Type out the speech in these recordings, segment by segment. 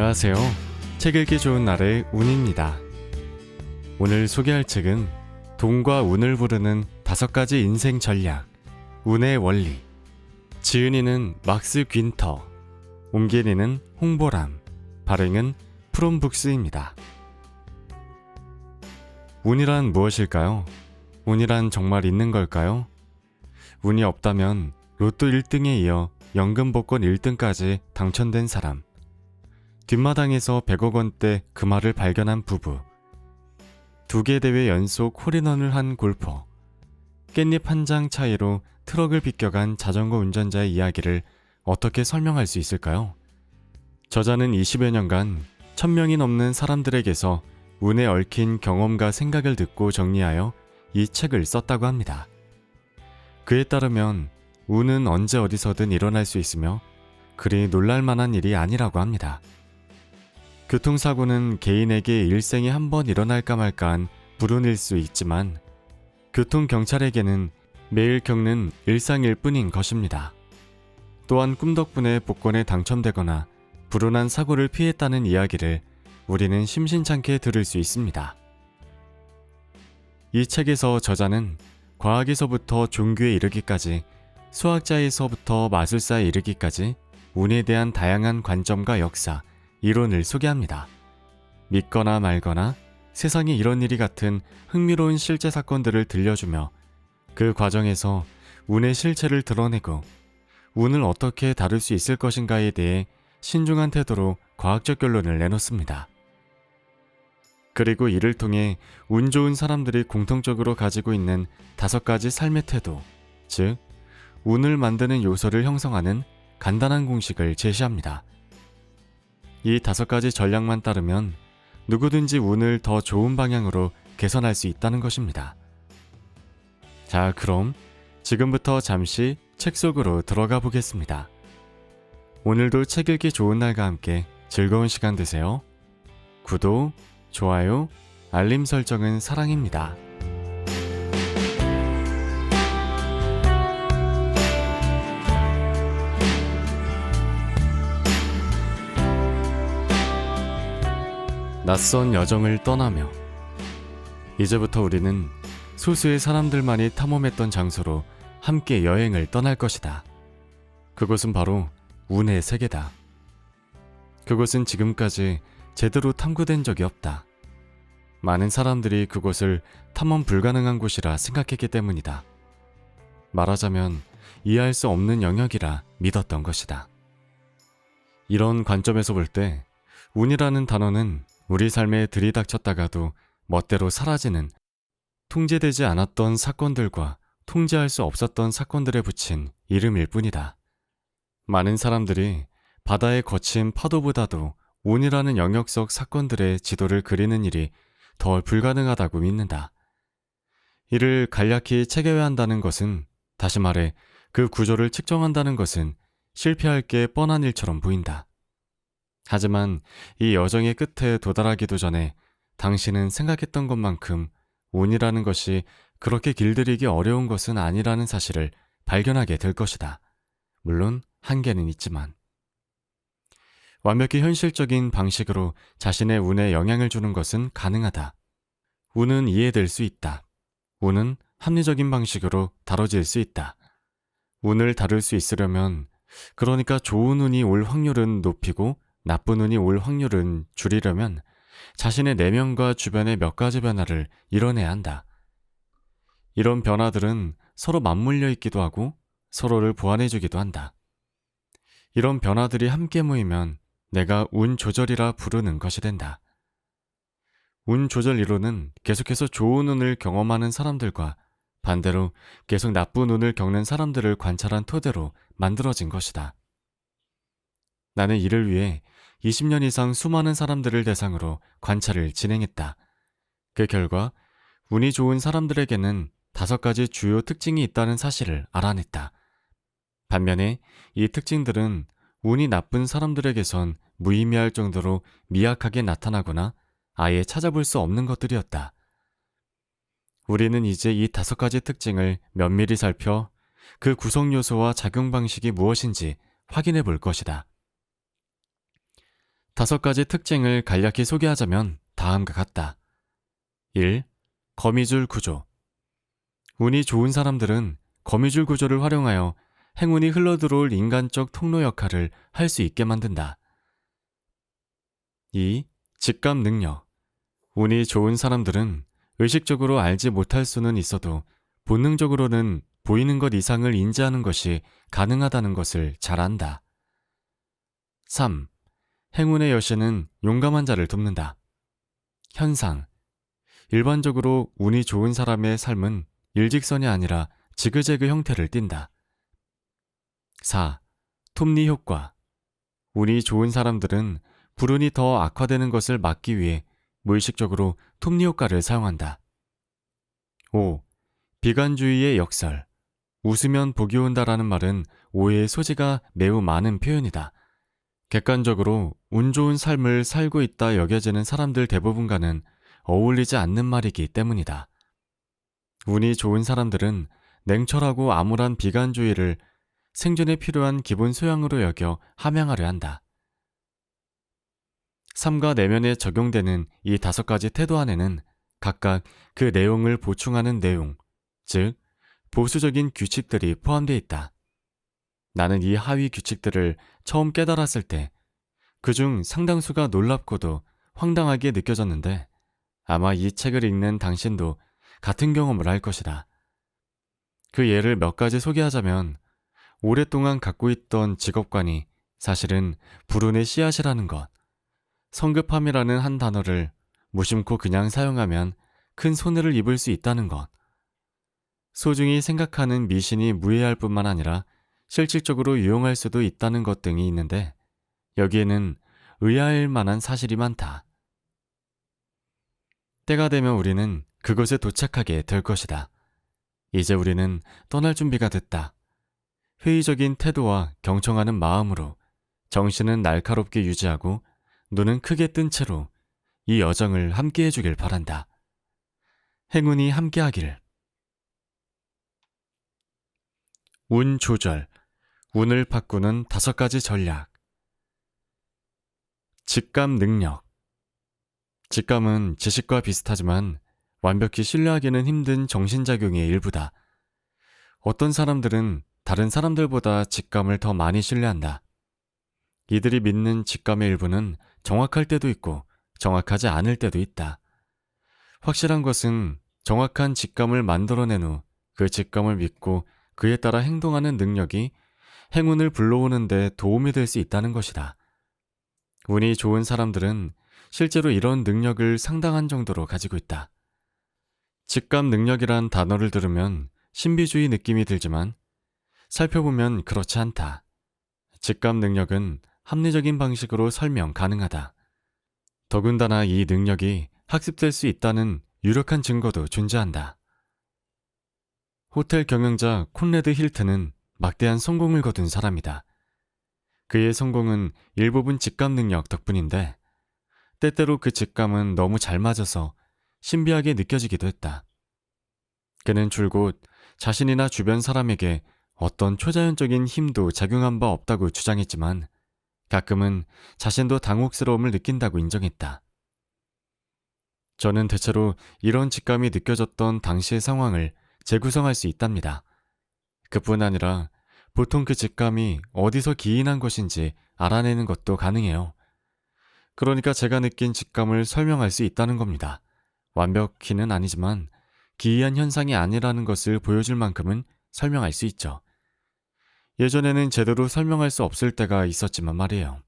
안녕하세요. 책 읽기 좋은 날의 운입니다. 오늘 소개할 책은 돈과 운을 부르는 5가지 인생 전략, 운의 원리. 지은이는 막스 귄터, 옮기니는 홍보람, 발행은 프롬북스입니다. 운이란 무엇일까요? 운이란 정말 있는 걸까요? 운이 없다면 로또 1등에 이어 연금 복권 1등까지 당첨된 사람, 뒷마당에서 100억 원대 금화를 발견한 부부, 2개 대회 연속 홀인원을 한 골퍼, 깻잎 한 장 차이로 트럭을 비껴간 자전거 운전자의 이야기를 어떻게 설명할 수 있을까요? 저자는 20여 년간 1000명이 넘는 사람들에게서 운에 얽힌 경험과 생각을 듣고 정리하여 이 책을 썼다고 합니다. 그에 따르면 운은 언제 어디서든 일어날 수 있으며 그리 놀랄만한 일이 아니라고 합니다. 교통사고는 개인에게 일생에 한 번 일어날까 말까한 불운일 수 있지만 교통경찰에게는 매일 겪는 일상일 뿐인 것입니다. 또한 꿈 덕분에 복권에 당첨되거나 불운한 사고를 피했다는 이야기를 우리는 심심찮게 들을 수 있습니다. 이 책에서 저자는 과학에서부터 종교에 이르기까지, 수학자에서부터 마술사에 이르기까지 운에 대한 다양한 관점과 역사, 이론을 소개합니다. 믿거나 말거나 세상에 이런 일이 같은 흥미로운 실제 사건들을 들려주며 그 과정에서 운의 실체를 드러내고 운을 어떻게 다룰 수 있을 것인가에 대해 신중한 태도로 과학적 결론을 내놓습니다. 그리고 이를 통해 운 좋은 사람들이 공통적으로 가지고 있는 5가지 삶의 태도, 즉 운을 만드는 요소를 형성하는 간단한 공식을 제시합니다. 이 5가지 전략만 따르면 누구든지 운을 더 좋은 방향으로 개선할 수 있다는 것입니다. 자, 그럼 지금부터 잠시 책 속으로 들어가 보겠습니다. 오늘도 책 읽기 좋은 날과 함께 즐거운 시간 되세요. 구독, 좋아요, 알림 설정은 사랑입니다. 낯선 여정을 떠나며. 이제부터 우리는 소수의 사람들만이 탐험했던 장소로 함께 여행을 떠날 것이다. 그곳은 바로 운의 세계다. 그곳은 지금까지 제대로 탐구된 적이 없다. 많은 사람들이 그곳을 탐험 불가능한 곳이라 생각했기 때문이다. 말하자면 이해할 수 없는 영역이라 믿었던 것이다. 이런 관점에서 볼 때 운이라는 단어는 우리 삶에 들이닥쳤다가도 멋대로 사라지는, 통제되지 않았던 사건들과 통제할 수 없었던 사건들에 붙인 이름일 뿐이다. 많은 사람들이 바다의 거친 파도보다도 운이라는 영역 속 사건들의 지도를 그리는 일이 더 불가능하다고 믿는다. 이를 간략히 체계화해야 한다는 것은, 다시 말해 그 구조를 측정한다는 것은 실패할 게 뻔한 일처럼 보인다. 하지만 이 여정의 끝에 도달하기도 전에 당신은 생각했던 것만큼 운이라는 것이 그렇게 길들이기 어려운 것은 아니라는 사실을 발견하게 될 것이다. 물론 한계는 있지만. 완벽히 현실적인 방식으로 자신의 운에 영향을 주는 것은 가능하다. 운은 이해될 수 있다. 운은 합리적인 방식으로 다뤄질 수 있다. 운을 다룰 수 있으려면, 그러니까 좋은 운이 올 확률은 높이고 나쁜 운이 올 확률은 줄이려면 자신의 내면과 주변의 몇 가지 변화를 이뤄내야 한다. 이런 변화들은 서로 맞물려 있기도 하고 서로를 보완해주기도 한다. 이런 변화들이 함께 모이면 내가 운 조절이라 부르는 것이 된다. 운 조절 이론은 계속해서 좋은 운을 경험하는 사람들과 반대로 계속 나쁜 운을 겪는 사람들을 관찰한 토대로 만들어진 것이다. 나는 이를 위해 20년 이상 수많은 사람들을 대상으로 관찰을 진행했다. 그 결과 운이 좋은 사람들에게는 5가지 주요 특징이 있다는 사실을 알아냈다. 반면에 이 특징들은 운이 나쁜 사람들에게선 무의미할 정도로 미약하게 나타나거나 아예 찾아볼 수 없는 것들이었다. 우리는 이제 이 5가지 특징을 면밀히 살펴 그 구성 요소와 작용 방식이 무엇인지 확인해 볼 것이다. 5가지 특징을 간략히 소개하자면 다음과 같다. 1. 거미줄 구조. 운이 좋은 사람들은 거미줄 구조를 활용하여 행운이 흘러들어올 인간적 통로 역할을 할 수 있게 만든다. 2. 직감 능력. 운이 좋은 사람들은 의식적으로 알지 못할 수는 있어도 본능적으로는 보이는 것 이상을 인지하는 것이 가능하다는 것을 잘 안다. 3. 행운의 여신은 용감한 자를 돕는다. 현상. 일반적으로 운이 좋은 사람의 삶은 일직선이 아니라 지그재그 형태를 띈다. 4. 톱니 효과. 운이 좋은 사람들은 불운이 더 악화되는 것을 막기 위해 무의식적으로 톱니 효과를 사용한다. 5. 비관주의의 역설. 웃으면 복이 온다라는 말은 오해의 소지가 매우 많은 표현이다. 객관적으로 운 좋은 삶을 살고 있다 여겨지는 사람들 대부분과는 어울리지 않는 말이기 때문이다. 운이 좋은 사람들은 냉철하고 암울한 비관주의를 생존에 필요한 기본 소양으로 여겨 함양하려 한다. 삶과 내면에 적용되는 이 5가지 태도 안에는 각각 그 내용을 보충하는 내용, 즉 보수적인 규칙들이 포함되어 있다. 나는 이 하위 규칙들을 처음 깨달았을 때 그중 상당수가 놀랍고도 황당하게 느껴졌는데 아마 이 책을 읽는 당신도 같은 경험을 할 것이다. 그 예를 몇 가지 소개하자면 오랫동안 갖고 있던 직업관이 사실은 불운의 씨앗이라는 것, 성급함이라는 한 단어를 무심코 그냥 사용하면 큰 손해를 입을 수 있다는 것, 소중히 생각하는 미신이 무해할 뿐만 아니라 실질적으로 유용할 수도 있다는 것 등이 있는데 여기에는 의아할 만한 사실이 많다. 때가 되면 우리는 그곳에 도착하게 될 것이다. 이제 우리는 떠날 준비가 됐다. 회의적인 태도와 경청하는 마음으로 정신은 날카롭게 유지하고 눈은 크게 뜬 채로 이 여정을 함께 해주길 바란다. 행운이 함께하길. 운 조절, 운을 바꾸는 5가지 전략. 직감 능력. 직감은 지식과 비슷하지만 완벽히 신뢰하기는 힘든 정신작용의 일부다. 어떤 사람들은 다른 사람들보다 직감을 더 많이 신뢰한다. 이들이 믿는 직감의 일부는 정확할 때도 있고 정확하지 않을 때도 있다. 확실한 것은 정확한 직감을 만들어낸 후 그 직감을 믿고 그에 따라 행동하는 능력이 행운을 불러오는 데 도움이 될 수 있다는 것이다. 운이 좋은 사람들은 실제로 이런 능력을 상당한 정도로 가지고 있다. 직감 능력이란 단어를 들으면 신비주의 느낌이 들지만 살펴보면 그렇지 않다. 직감 능력은 합리적인 방식으로 설명 가능하다. 더군다나 이 능력이 학습될 수 있다는 유력한 증거도 존재한다. 호텔 경영자 콘래드 힐튼은 막대한 성공을 거둔 사람이다. 그의 성공은 일부분 직감 능력 덕분인데 때때로 그 직감은 너무 잘 맞아서 신비하게 느껴지기도 했다. 그는 줄곧 자신이나 주변 사람에게 어떤 초자연적인 힘도 작용한 바 없다고 주장했지만 가끔은 자신도 당혹스러움을 느낀다고 인정했다. 저는 대체로 이런 직감이 느껴졌던 당시의 상황을 재구성할 수 있답니다. 그뿐 아니라 보통 그 직감이 어디서 기인한 것인지 알아내는 것도 가능해요. 그러니까 제가 느낀 직감을 설명할 수 있다는 겁니다. 완벽히는 아니지만 기이한 현상이 아니라는 것을 보여줄 만큼은 설명할 수 있죠. 예전에는 제대로 설명할 수 없을 때가 있었지만 말이에요.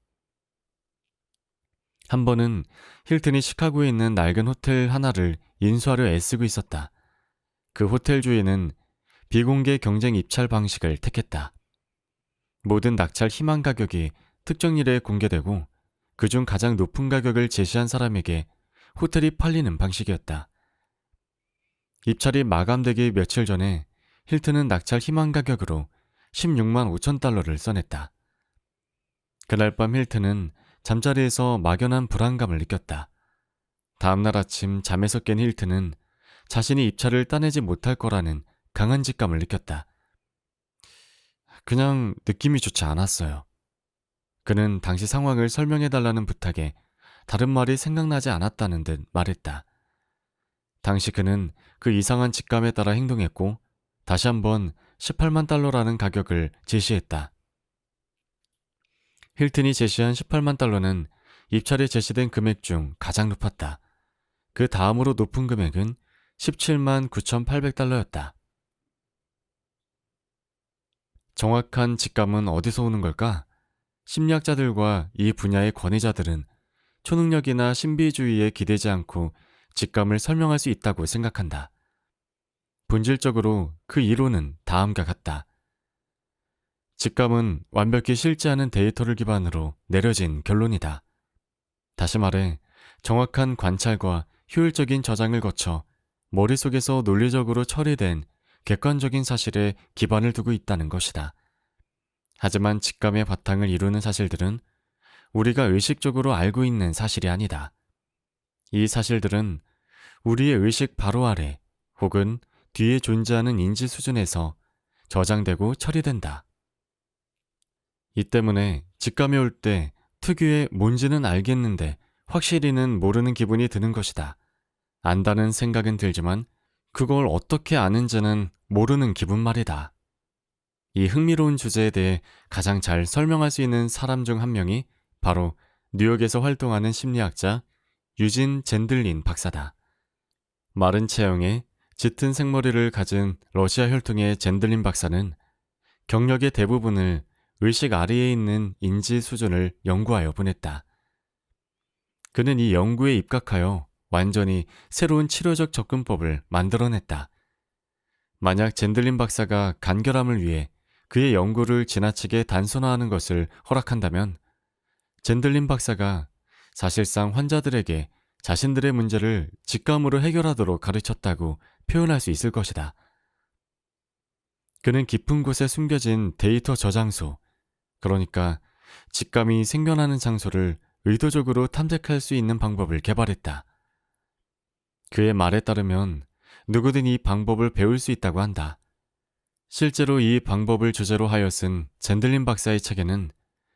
한 번은 힐튼이 시카고에 있는 낡은 호텔 하나를 인수하려 애쓰고 있었다. 그 호텔 주인은 비공개 경쟁 입찰 방식을 택했다. 모든 낙찰 희망 가격이 특정일에 공개되고 그중 가장 높은 가격을 제시한 사람에게 호텔이 팔리는 방식이었다. 입찰이 마감되기 며칠 전에 힐튼은 낙찰 희망 가격으로 16만 5천 달러를 써냈다. 그날 밤 힐튼은 잠자리에서 막연한 불안감을 느꼈다. 다음날 아침 잠에서 깬 힐튼은 자신이 입찰을 따내지 못할 거라는 강한 직감을 느꼈다. 그냥 느낌이 좋지 않았어요. 그는 당시 상황을 설명해달라는 부탁에 다른 말이 생각나지 않았다는 듯 말했다. 당시 그는 그 이상한 직감에 따라 행동했고 다시 한번 18만 달러라는 가격을 제시했다. 힐튼이 제시한 18만 달러는 입찰에 제시된 금액 중 가장 높았다. 그 다음으로 높은 금액은 17만 9,800달러였다. 정확한 직감은 어디서 오는 걸까? 심리학자들과 이 분야의 권위자들은 초능력이나 신비주의에 기대지 않고 직감을 설명할 수 있다고 생각한다. 본질적으로 그 이론은 다음과 같다. 직감은 완벽히 실제하는 데이터를 기반으로 내려진 결론이다. 다시 말해, 정확한 관찰과 효율적인 저장을 거쳐 머릿속에서 논리적으로 처리된 객관적인 사실에 기반을 두고 있다는 것이다. 하지만 직감의 바탕을 이루는 사실들은 우리가 의식적으로 알고 있는 사실이 아니다. 이 사실들은 우리의 의식 바로 아래 혹은 뒤에 존재하는 인지 수준에서 저장되고 처리된다. 이 때문에 직감이 올 때 특유의 뭔지는 알겠는데 확실히는 모르는 기분이 드는 것이다. 안다는 생각은 들지만 그걸 어떻게 아는지는 모르는 기분 말이다. 이 흥미로운 주제에 대해 가장 잘 설명할 수 있는 사람 중 한 명이 바로 뉴욕에서 활동하는 심리학자 유진 젠들린 박사다. 마른 체형에 짙은 생머리를 가진 러시아 혈통의 젠들린 박사는 경력의 대부분을 의식 아래에 있는 인지 수준을 연구하여 보냈다. 그는 이 연구에 입각하여 완전히 새로운 치료적 접근법을 만들어냈다. 만약 젠들린 박사가 간결함을 위해 그의 연구를 지나치게 단순화하는 것을 허락한다면 젠들린 박사가 사실상 환자들에게 자신들의 문제를 직감으로 해결하도록 가르쳤다고 표현할 수 있을 것이다. 그는 깊은 곳에 숨겨진 데이터 저장소, 그러니까 직감이 생겨나는 장소를 의도적으로 탐색할 수 있는 방법을 개발했다. 그의 말에 따르면 누구든 이 방법을 배울 수 있다고 한다. 실제로 이 방법을 주제로 하여 쓴 젠들린 박사의 책에는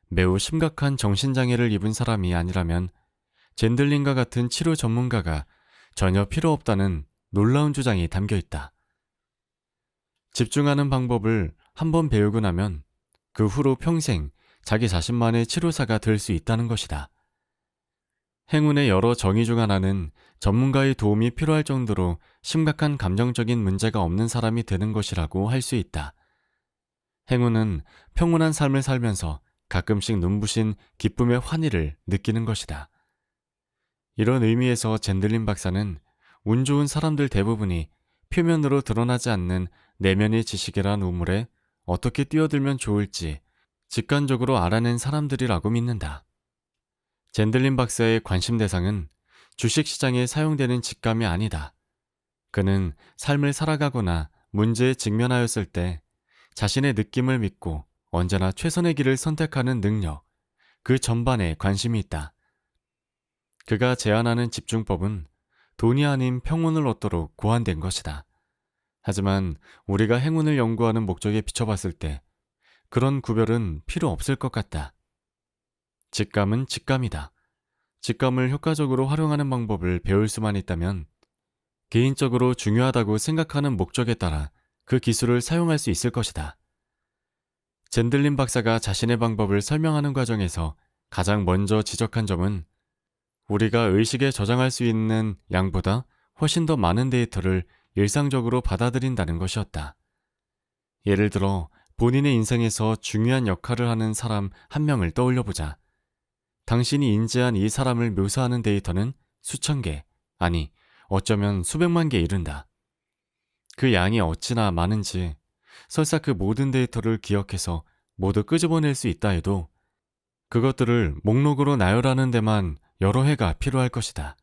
매우 심각한 정신장애를 입은 사람이 아니라면 젠들린과 같은 치료 전문가가 전혀 필요 없다는 놀라운 주장이 담겨 있다. 집중하는 방법을 한번 배우고 나면 그 후로 평생 자기 자신만의 치료사가 될 수 있다는 것이다. 행운의 여러 정의 중 하나는 전문가의 도움이 필요할 정도로 심각한 감정적인 문제가 없는 사람이 되는 것이라고 할 수 있다. 행운은 평온한 삶을 살면서 가끔씩 눈부신 기쁨의 환희를 느끼는 것이다. 이런 의미에서 젠들린 박사는 운 좋은 사람들 대부분이 표면으로 드러나지 않는 내면의 지식이란 우물에 어떻게 뛰어들면 좋을지 직관적으로 알아낸 사람들이라고 믿는다. 젠들린 박사의 관심 대상은 주식시장에 사용되는 직감이 아니다. 그는 삶을 살아가거나 문제에 직면하였을 때 자신의 느낌을 믿고 언제나 최선의 길을 선택하는 능력, 그 전반에 관심이 있다. 그가 제안하는 집중법은 돈이 아닌 평온을 얻도록 고안된 것이다. 하지만 우리가 행운을 연구하는 목적에 비춰봤을 때 그런 구별은 필요 없을 것 같다. 직감은 직감이다. 직감을 효과적으로 활용하는 방법을 배울 수만 있다면 개인적으로 중요하다고 생각하는 목적에 따라 그 기술을 사용할 수 있을 것이다. 젠들린 박사가 자신의 방법을 설명하는 과정에서 가장 먼저 지적한 점은 우리가 의식에 저장할 수 있는 양보다 훨씬 더 많은 데이터를 일상적으로 받아들인다는 것이었다. 예를 들어 본인의 인생에서 중요한 역할을 하는 사람 한 명을 떠올려보자. 당신이 인지한 이 사람을 묘사하는 데이터는 수천 개, 아니 어쩌면 수백만 개에 이른다. 그 양이 어찌나 많은지 설사 그 모든 데이터를 기억해서 모두 끄집어낼 수 있다 해도 그것들을 목록으로 나열하는 데만 여러 해가 필요할 것이다.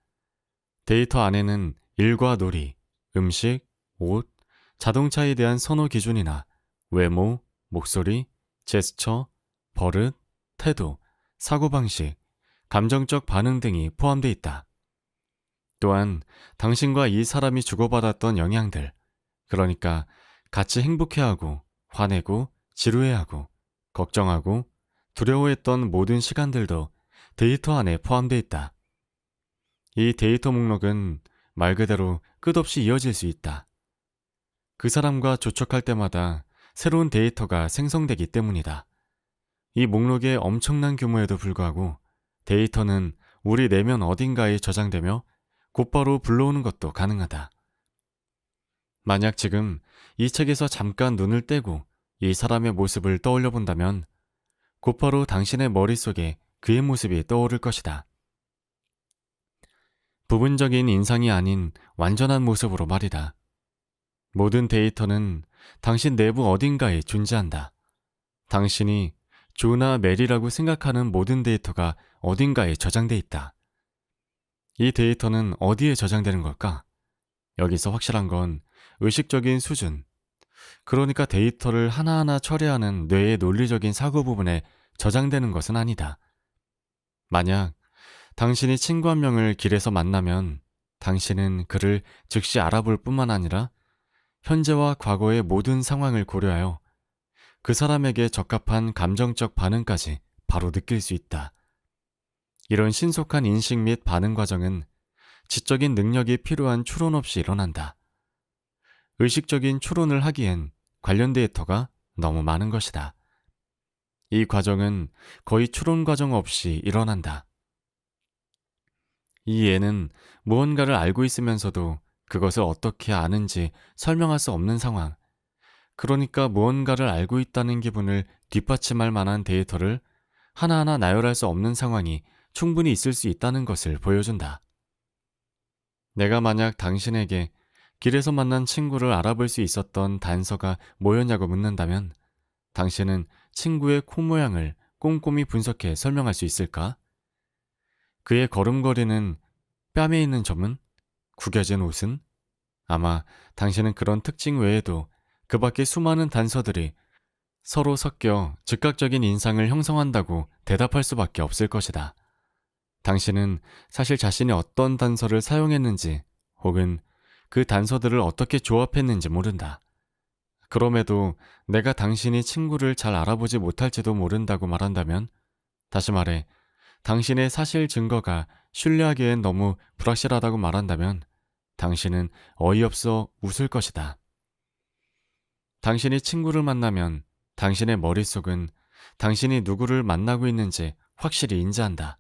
데이터 안에는 일과 놀이, 음식, 옷, 자동차에 대한 선호 기준이나 외모, 목소리, 제스처, 버릇, 태도, 사고방식, 감정적 반응 등이 포함되어 있다. 또한 당신과 이 사람이 주고받았던 영향들, 그러니까 같이 행복해하고, 화내고, 지루해하고, 걱정하고, 두려워했던 모든 시간들도 데이터 안에 포함되어 있다. 이 데이터 목록은 말 그대로 끝없이 이어질 수 있다. 그 사람과 조촉할 때마다 새로운 데이터가 생성되기 때문이다. 이 목록의 엄청난 규모에도 불구하고 데이터는 우리 내면 어딘가에 저장되며 곧바로 불러오는 것도 가능하다. 만약 지금 이 책에서 잠깐 눈을 떼고 이 사람의 모습을 떠올려 본다면 곧바로 당신의 머릿속에 그의 모습이 떠오를 것이다. 부분적인 인상이 아닌 완전한 모습으로 말이다. 모든 데이터는 당신 내부 어딘가에 존재한다. 당신이 조나 메리라고 생각하는 모든 데이터가 어딘가에 저장돼 있다. 이 데이터는 어디에 저장되는 걸까? 여기서 확실한 건 의식적인 수준, 그러니까 데이터를 하나하나 처리하는 뇌의 논리적인 사고 부분에 저장되는 것은 아니다. 만약 당신이 친구 한 명을 길에서 만나면 당신은 그를 즉시 알아볼 뿐만 아니라 현재와 과거의 모든 상황을 고려하여 그 사람에게 적합한 감정적 반응까지 바로 느낄 수 있다. 이런 신속한 인식 및 반응 과정은 지적인 능력이 필요한 추론 없이 일어난다. 의식적인 추론을 하기엔 관련 데이터가 너무 많은 것이다. 이 과정은 거의 추론 과정 없이 일어난다. 이 예는 무언가를 알고 있으면서도 그것을 어떻게 아는지 설명할 수 없는 상황, 그러니까 무언가를 알고 있다는 기분을 뒷받침할 만한 데이터를 하나하나 나열할 수 없는 상황이 충분히 있을 수 있다는 것을 보여준다. 내가 만약 당신에게 길에서 만난 친구를 알아볼 수 있었던 단서가 뭐였냐고 묻는다면 당신은 친구의 코 모양을 꼼꼼히 분석해 설명할 수 있을까? 그의 걸음걸이는, 뺨에 있는 점은, 구겨진 옷은? 아마 당신은 그런 특징 외에도 그 밖에 수많은 단서들이 서로 섞여 즉각적인 인상을 형성한다고 대답할 수밖에 없을 것이다. 당신은 사실 자신이 어떤 단서를 사용했는지 혹은 그 단서들을 어떻게 조합했는지 모른다. 그럼에도 내가 당신이 친구를 잘 알아보지 못할지도 모른다고 말한다면, 다시 말해 당신의 사실 증거가 신뢰하기엔 너무 불확실하다고 말한다면 당신은 어이없어 웃을 것이다. 당신이 친구를 만나면 당신의 머릿속은 당신이 누구를 만나고 있는지 확실히 인지한다.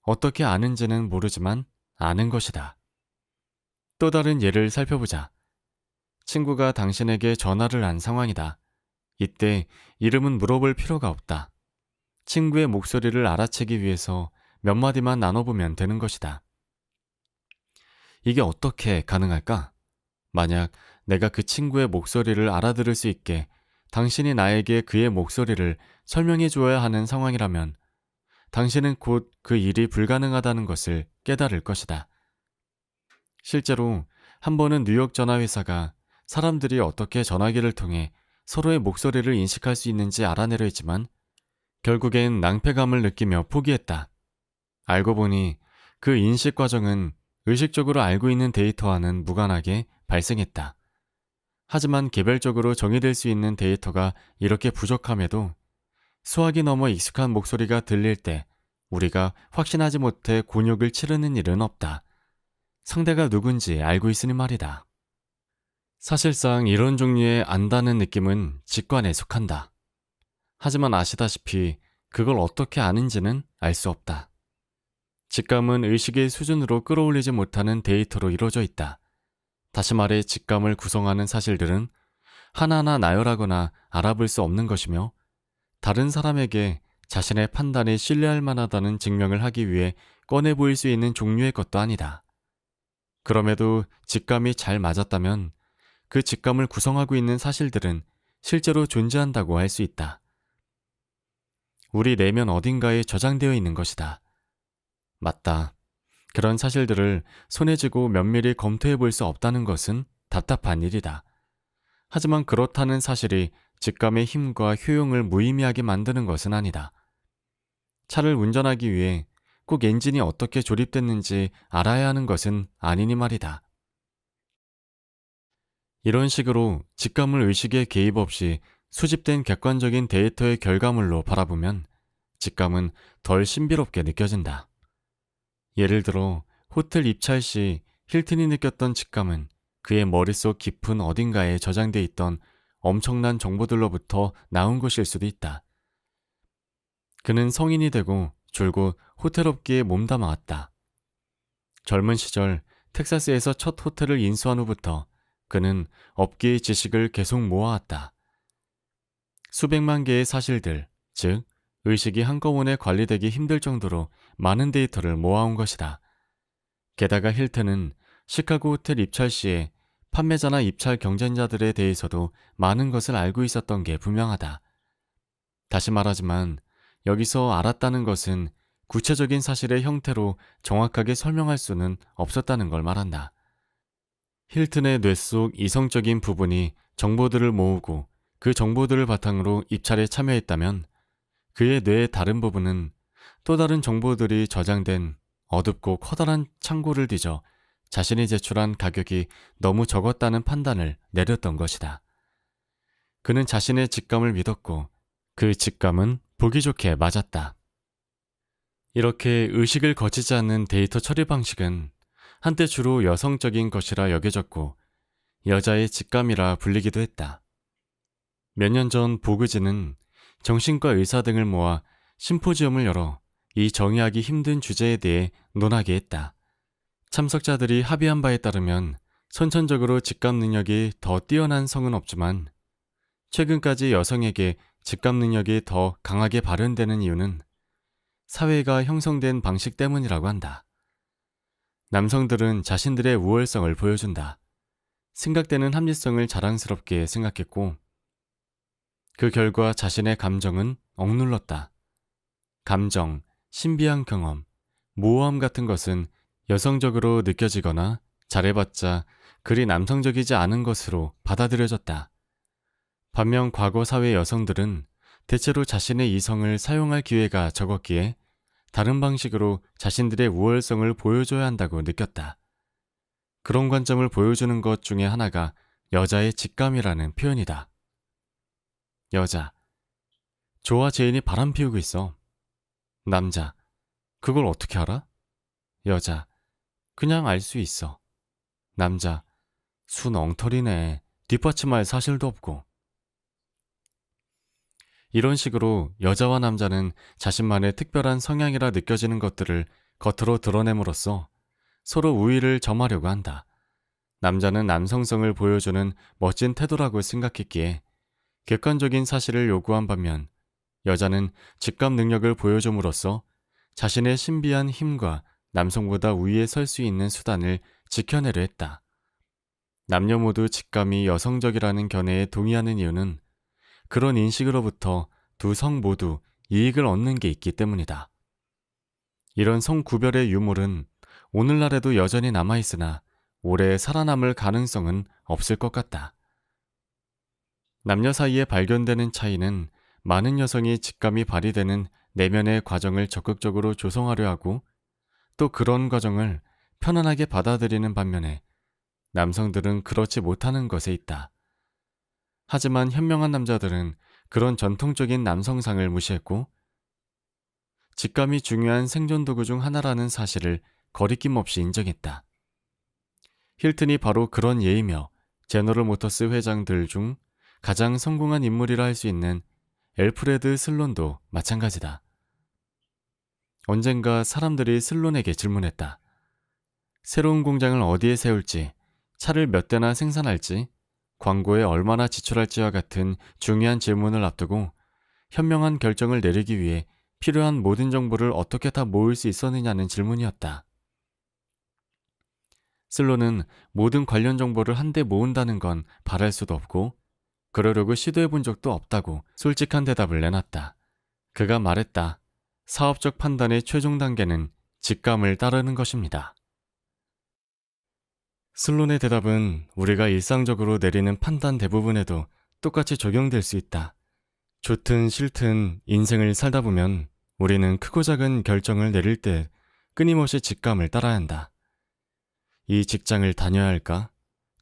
어떻게 아는지는 모르지만 아는 것이다. 또 다른 예를 살펴보자. 친구가 당신에게 전화를 한 상황이다. 이때 이름은 물어볼 필요가 없다. 친구의 목소리를 알아채기 위해서 몇 마디만 나눠보면 되는 것이다. 이게 어떻게 가능할까? 만약 내가 그 친구의 목소리를 알아들을 수 있게 당신이 나에게 그의 목소리를 설명해 주어야 하는 상황이라면 당신은 곧 그 일이 불가능하다는 것을 깨달을 것이다. 실제로 한 번은 뉴욕 전화회사가 사람들이 어떻게 전화기를 통해 서로의 목소리를 인식할 수 있는지 알아내려 했지만 결국엔 낭패감을 느끼며 포기했다. 알고 보니 그 인식 과정은 의식적으로 알고 있는 데이터와는 무관하게 발생했다. 하지만 개별적으로 정의될 수 있는 데이터가 이렇게 부족함에도 수학이 넘어 익숙한 목소리가 들릴 때 우리가 확신하지 못해 곤욕을 치르는 일은 없다. 상대가 누군지 알고 있으니 말이다. 사실상 이런 종류의 안다는 느낌은 직관에 속한다. 하지만 아시다시피 그걸 어떻게 아는지는 알 수 없다. 직감은 의식의 수준으로 끌어올리지 못하는 데이터로 이루어져 있다. 다시 말해 직감을 구성하는 사실들은 하나하나 나열하거나 알아볼 수 없는 것이며 다른 사람에게 자신의 판단이 신뢰할 만하다는 증명을 하기 위해 꺼내 보일 수 있는 종류의 것도 아니다. 그럼에도 직감이 잘 맞았다면 그 직감을 구성하고 있는 사실들은 실제로 존재한다고 할 수 있다. 우리 내면 어딘가에 저장되어 있는 것이다. 맞다. 그런 사실들을 손에 쥐고 면밀히 검토해 볼 수 없다는 것은 답답한 일이다. 하지만 그렇다는 사실이 직감의 힘과 효용을 무의미하게 만드는 것은 아니다. 차를 운전하기 위해 꼭 엔진이 어떻게 조립됐는지 알아야 하는 것은 아니니 말이다. 이런 식으로 직감을 의식의 개입 없이 수집된 객관적인 데이터의 결과물로 바라보면 직감은 덜 신비롭게 느껴진다. 예를 들어 호텔 입찰 시 힐튼이 느꼈던 직감은 그의 머릿속 깊은 어딘가에 저장돼 있던 엄청난 정보들로부터 나온 것일 수도 있다. 그는 성인이 되고 줄곧 호텔 업계에 몸담아왔다. 젊은 시절 텍사스에서 첫 호텔을 인수한 후부터 그는 업계의 지식을 계속 모아왔다. 수백만 개의 사실들, 즉 의식이 한꺼번에 관리되기 힘들 정도로 많은 데이터를 모아온 것이다. 게다가 힐튼은 시카고 호텔 입찰 시에 판매자나 입찰 경쟁자들에 대해서도 많은 것을 알고 있었던 게 분명하다. 다시 말하지만 여기서 알았다는 것은 구체적인 사실의 형태로 정확하게 설명할 수는 없었다는 걸 말한다. 힐튼의 뇌 속 이성적인 부분이 정보들을 모으고 그 정보들을 바탕으로 입찰에 참여했다면 그의 뇌의 다른 부분은 또 다른 정보들이 저장된 어둡고 커다란 창고를 뒤져 자신이 제출한 가격이 너무 적었다는 판단을 내렸던 것이다. 그는 자신의 직감을 믿었고 그 직감은 보기 좋게 맞았다. 이렇게 의식을 거치지 않는 데이터 처리 방식은 한때 주로 여성적인 것이라 여겨졌고 여자의 직감이라 불리기도 했다. 몇 년 전 보그지는 정신과 의사 등을 모아 심포지엄을 열어 이 정의하기 힘든 주제에 대해 논하게 했다. 참석자들이 합의한 바에 따르면 선천적으로 직감 능력이 더 뛰어난 성은 없지만 최근까지 여성에게 직감 능력이 더 강하게 발현되는 이유는 사회가 형성된 방식 때문이라고 한다. 남성들은 자신들의 우월성을 보여준다. 생각되는 합리성을 자랑스럽게 생각했고 그 결과 자신의 감정은 억눌렀다. 감정, 신비한 경험, 모호함 같은 것은 여성적으로 느껴지거나 잘해봤자 그리 남성적이지 않은 것으로 받아들여졌다. 반면 과거 사회 여성들은 대체로 자신의 이성을 사용할 기회가 적었기에 다른 방식으로 자신들의 우월성을 보여줘야 한다고 느꼈다. 그런 관점을 보여주는 것 중에 하나가 여자의 직감이라는 표현이다. 여자, 좋아 제인이 바람 피우고 있어. 남자, 그걸 어떻게 알아? 여자, 그냥 알 수 있어. 남자, 순 엉터리네. 뒷받침할 사실도 없고. 이런 식으로 여자와 남자는 자신만의 특별한 성향이라 느껴지는 것들을 겉으로 드러냄으로써 서로 우위를 점하려고 한다. 남자는 남성성을 보여주는 멋진 태도라고 생각했기에 객관적인 사실을 요구한 반면 여자는 직감 능력을 보여줌으로써 자신의 신비한 힘과 남성보다 우위에 설 수 있는 수단을 지켜내려 했다. 남녀 모두 직감이 여성적이라는 견해에 동의하는 이유는 그런 인식으로부터 두 성 모두 이익을 얻는 게 있기 때문이다. 이런 성 구별의 유물은 오늘날에도 여전히 남아있으나 오래 살아남을 가능성은 없을 것 같다. 남녀 사이에 발견되는 차이는 많은 여성이 직감이 발휘되는 내면의 과정을 적극적으로 조성하려 하고 또 그런 과정을 편안하게 받아들이는 반면에 남성들은 그렇지 못하는 것에 있다. 하지만 현명한 남자들은 그런 전통적인 남성상을 무시했고 직감이 중요한 생존 도구 중 하나라는 사실을 거리낌 없이 인정했다. 힐튼이 바로 그런 예이며 제너럴 모터스 회장들 중 가장 성공한 인물이라 할 수 있는 엘프레드 슬론도 마찬가지다. 언젠가 사람들이 슬론에게 질문했다. 새로운 공장을 어디에 세울지, 차를 몇 대나 생산할지, 광고에 얼마나 지출할지와 같은 중요한 질문을 앞두고 현명한 결정을 내리기 위해 필요한 모든 정보를 어떻게 다 모을 수 있었느냐는 질문이었다. 슬론은 모든 관련 정보를 한데 모은다는 건 바랄 수도 없고 그러려고 시도해 본 적도 없다고 솔직한 대답을 내놨다. 그가 말했다. 사업적 판단의 최종 단계는 직감을 따르는 것입니다. 슬론의 대답은 우리가 일상적으로 내리는 판단 대부분에도 똑같이 적용될 수 있다. 좋든 싫든 인생을 살다 보면 우리는 크고 작은 결정을 내릴 때 끊임없이 직감을 따라야 한다. 이 직장을 다녀야 할까?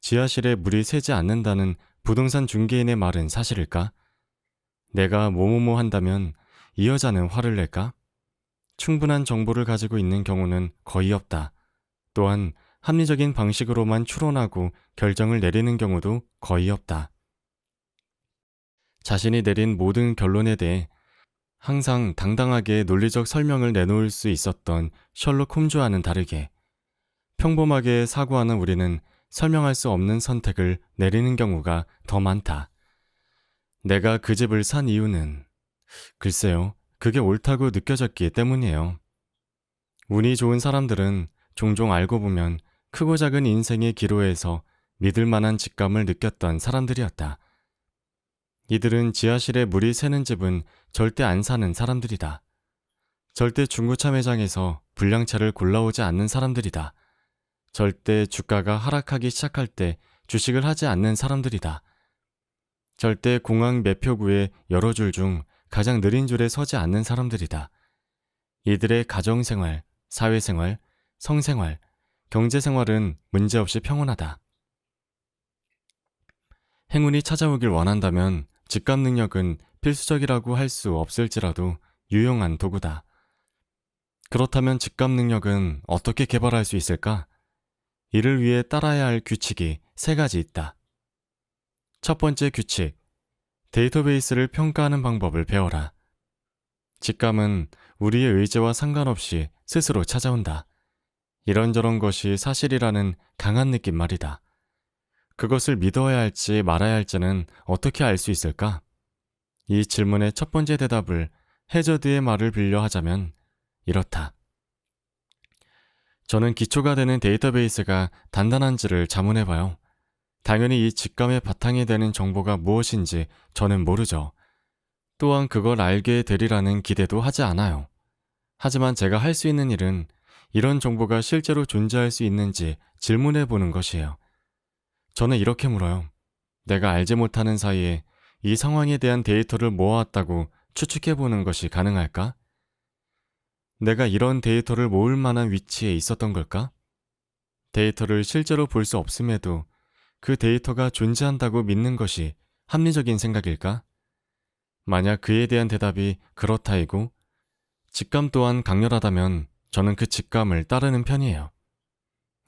지하실에 물이 새지 않는다는 부동산 중개인의 말은 사실일까? 내가 뭐뭐뭐 한다면 이 여자는 화를 낼까? 충분한 정보를 가지고 있는 경우는 거의 없다. 또한 합리적인 방식으로만 추론하고 결정을 내리는 경우도 거의 없다. 자신이 내린 모든 결론에 대해 항상 당당하게 논리적 설명을 내놓을 수 있었던 셜록 홈즈와는 다르게 평범하게 사고하는 우리는 설명할 수 없는 선택을 내리는 경우가 더 많다. 내가 그 집을 산 이유는 글쎄요, 그게 옳다고 느껴졌기 때문이에요. 운이 좋은 사람들은 종종 알고 보면 크고 작은 인생의 기로에서 믿을 만한 직감을 느꼈던 사람들이었다. 이들은 지하실에 물이 새는 집은 절대 안 사는 사람들이다. 절대 중고차 매장에서 불량차를 골라오지 않는 사람들이다. 절대 주가가 하락하기 시작할 때 주식을 하지 않는 사람들이다. 절대 공항 매표구의 여러 줄 중 가장 느린 줄에 서지 않는 사람들이다. 이들의 가정생활, 사회생활, 성생활, 경제생활은 문제없이 평온하다. 행운이 찾아오길 원한다면 직감 능력은 필수적이라고 할 수 없을지라도 유용한 도구다. 그렇다면 직감 능력은 어떻게 개발할 수 있을까? 이를 위해 따라야 할 규칙이 3가지 있다. 첫 번째 규칙, 데이터베이스를 평가하는 방법을 배워라. 직감은 우리의 의지와 상관없이 스스로 찾아온다. 이런저런 것이 사실이라는 강한 느낌 말이다. 그것을 믿어야 할지 말아야 할지는 어떻게 알 수 있을까? 이 질문의 첫 번째 대답을 해저드의 말을 빌려 하자면 이렇다. 저는 기초가 되는 데이터베이스가 단단한지를 자문해봐요. 당연히 이 직감의 바탕이 되는 정보가 무엇인지 저는 모르죠. 또한 그걸 알게 되리라는 기대도 하지 않아요. 하지만 제가 할 수 있는 일은 이런 정보가 실제로 존재할 수 있는지 질문해 보는 것이에요. 저는 이렇게 물어요. 내가 알지 못하는 사이에 이 상황에 대한 데이터를 모아왔다고 추측해 보는 것이 가능할까? 내가 이런 데이터를 모을 만한 위치에 있었던 걸까? 데이터를 실제로 볼 수 없음에도 그 데이터가 존재한다고 믿는 것이 합리적인 생각일까? 만약 그에 대한 대답이 그렇다이고 직감 또한 강렬하다면 저는 그 직감을 따르는 편이에요.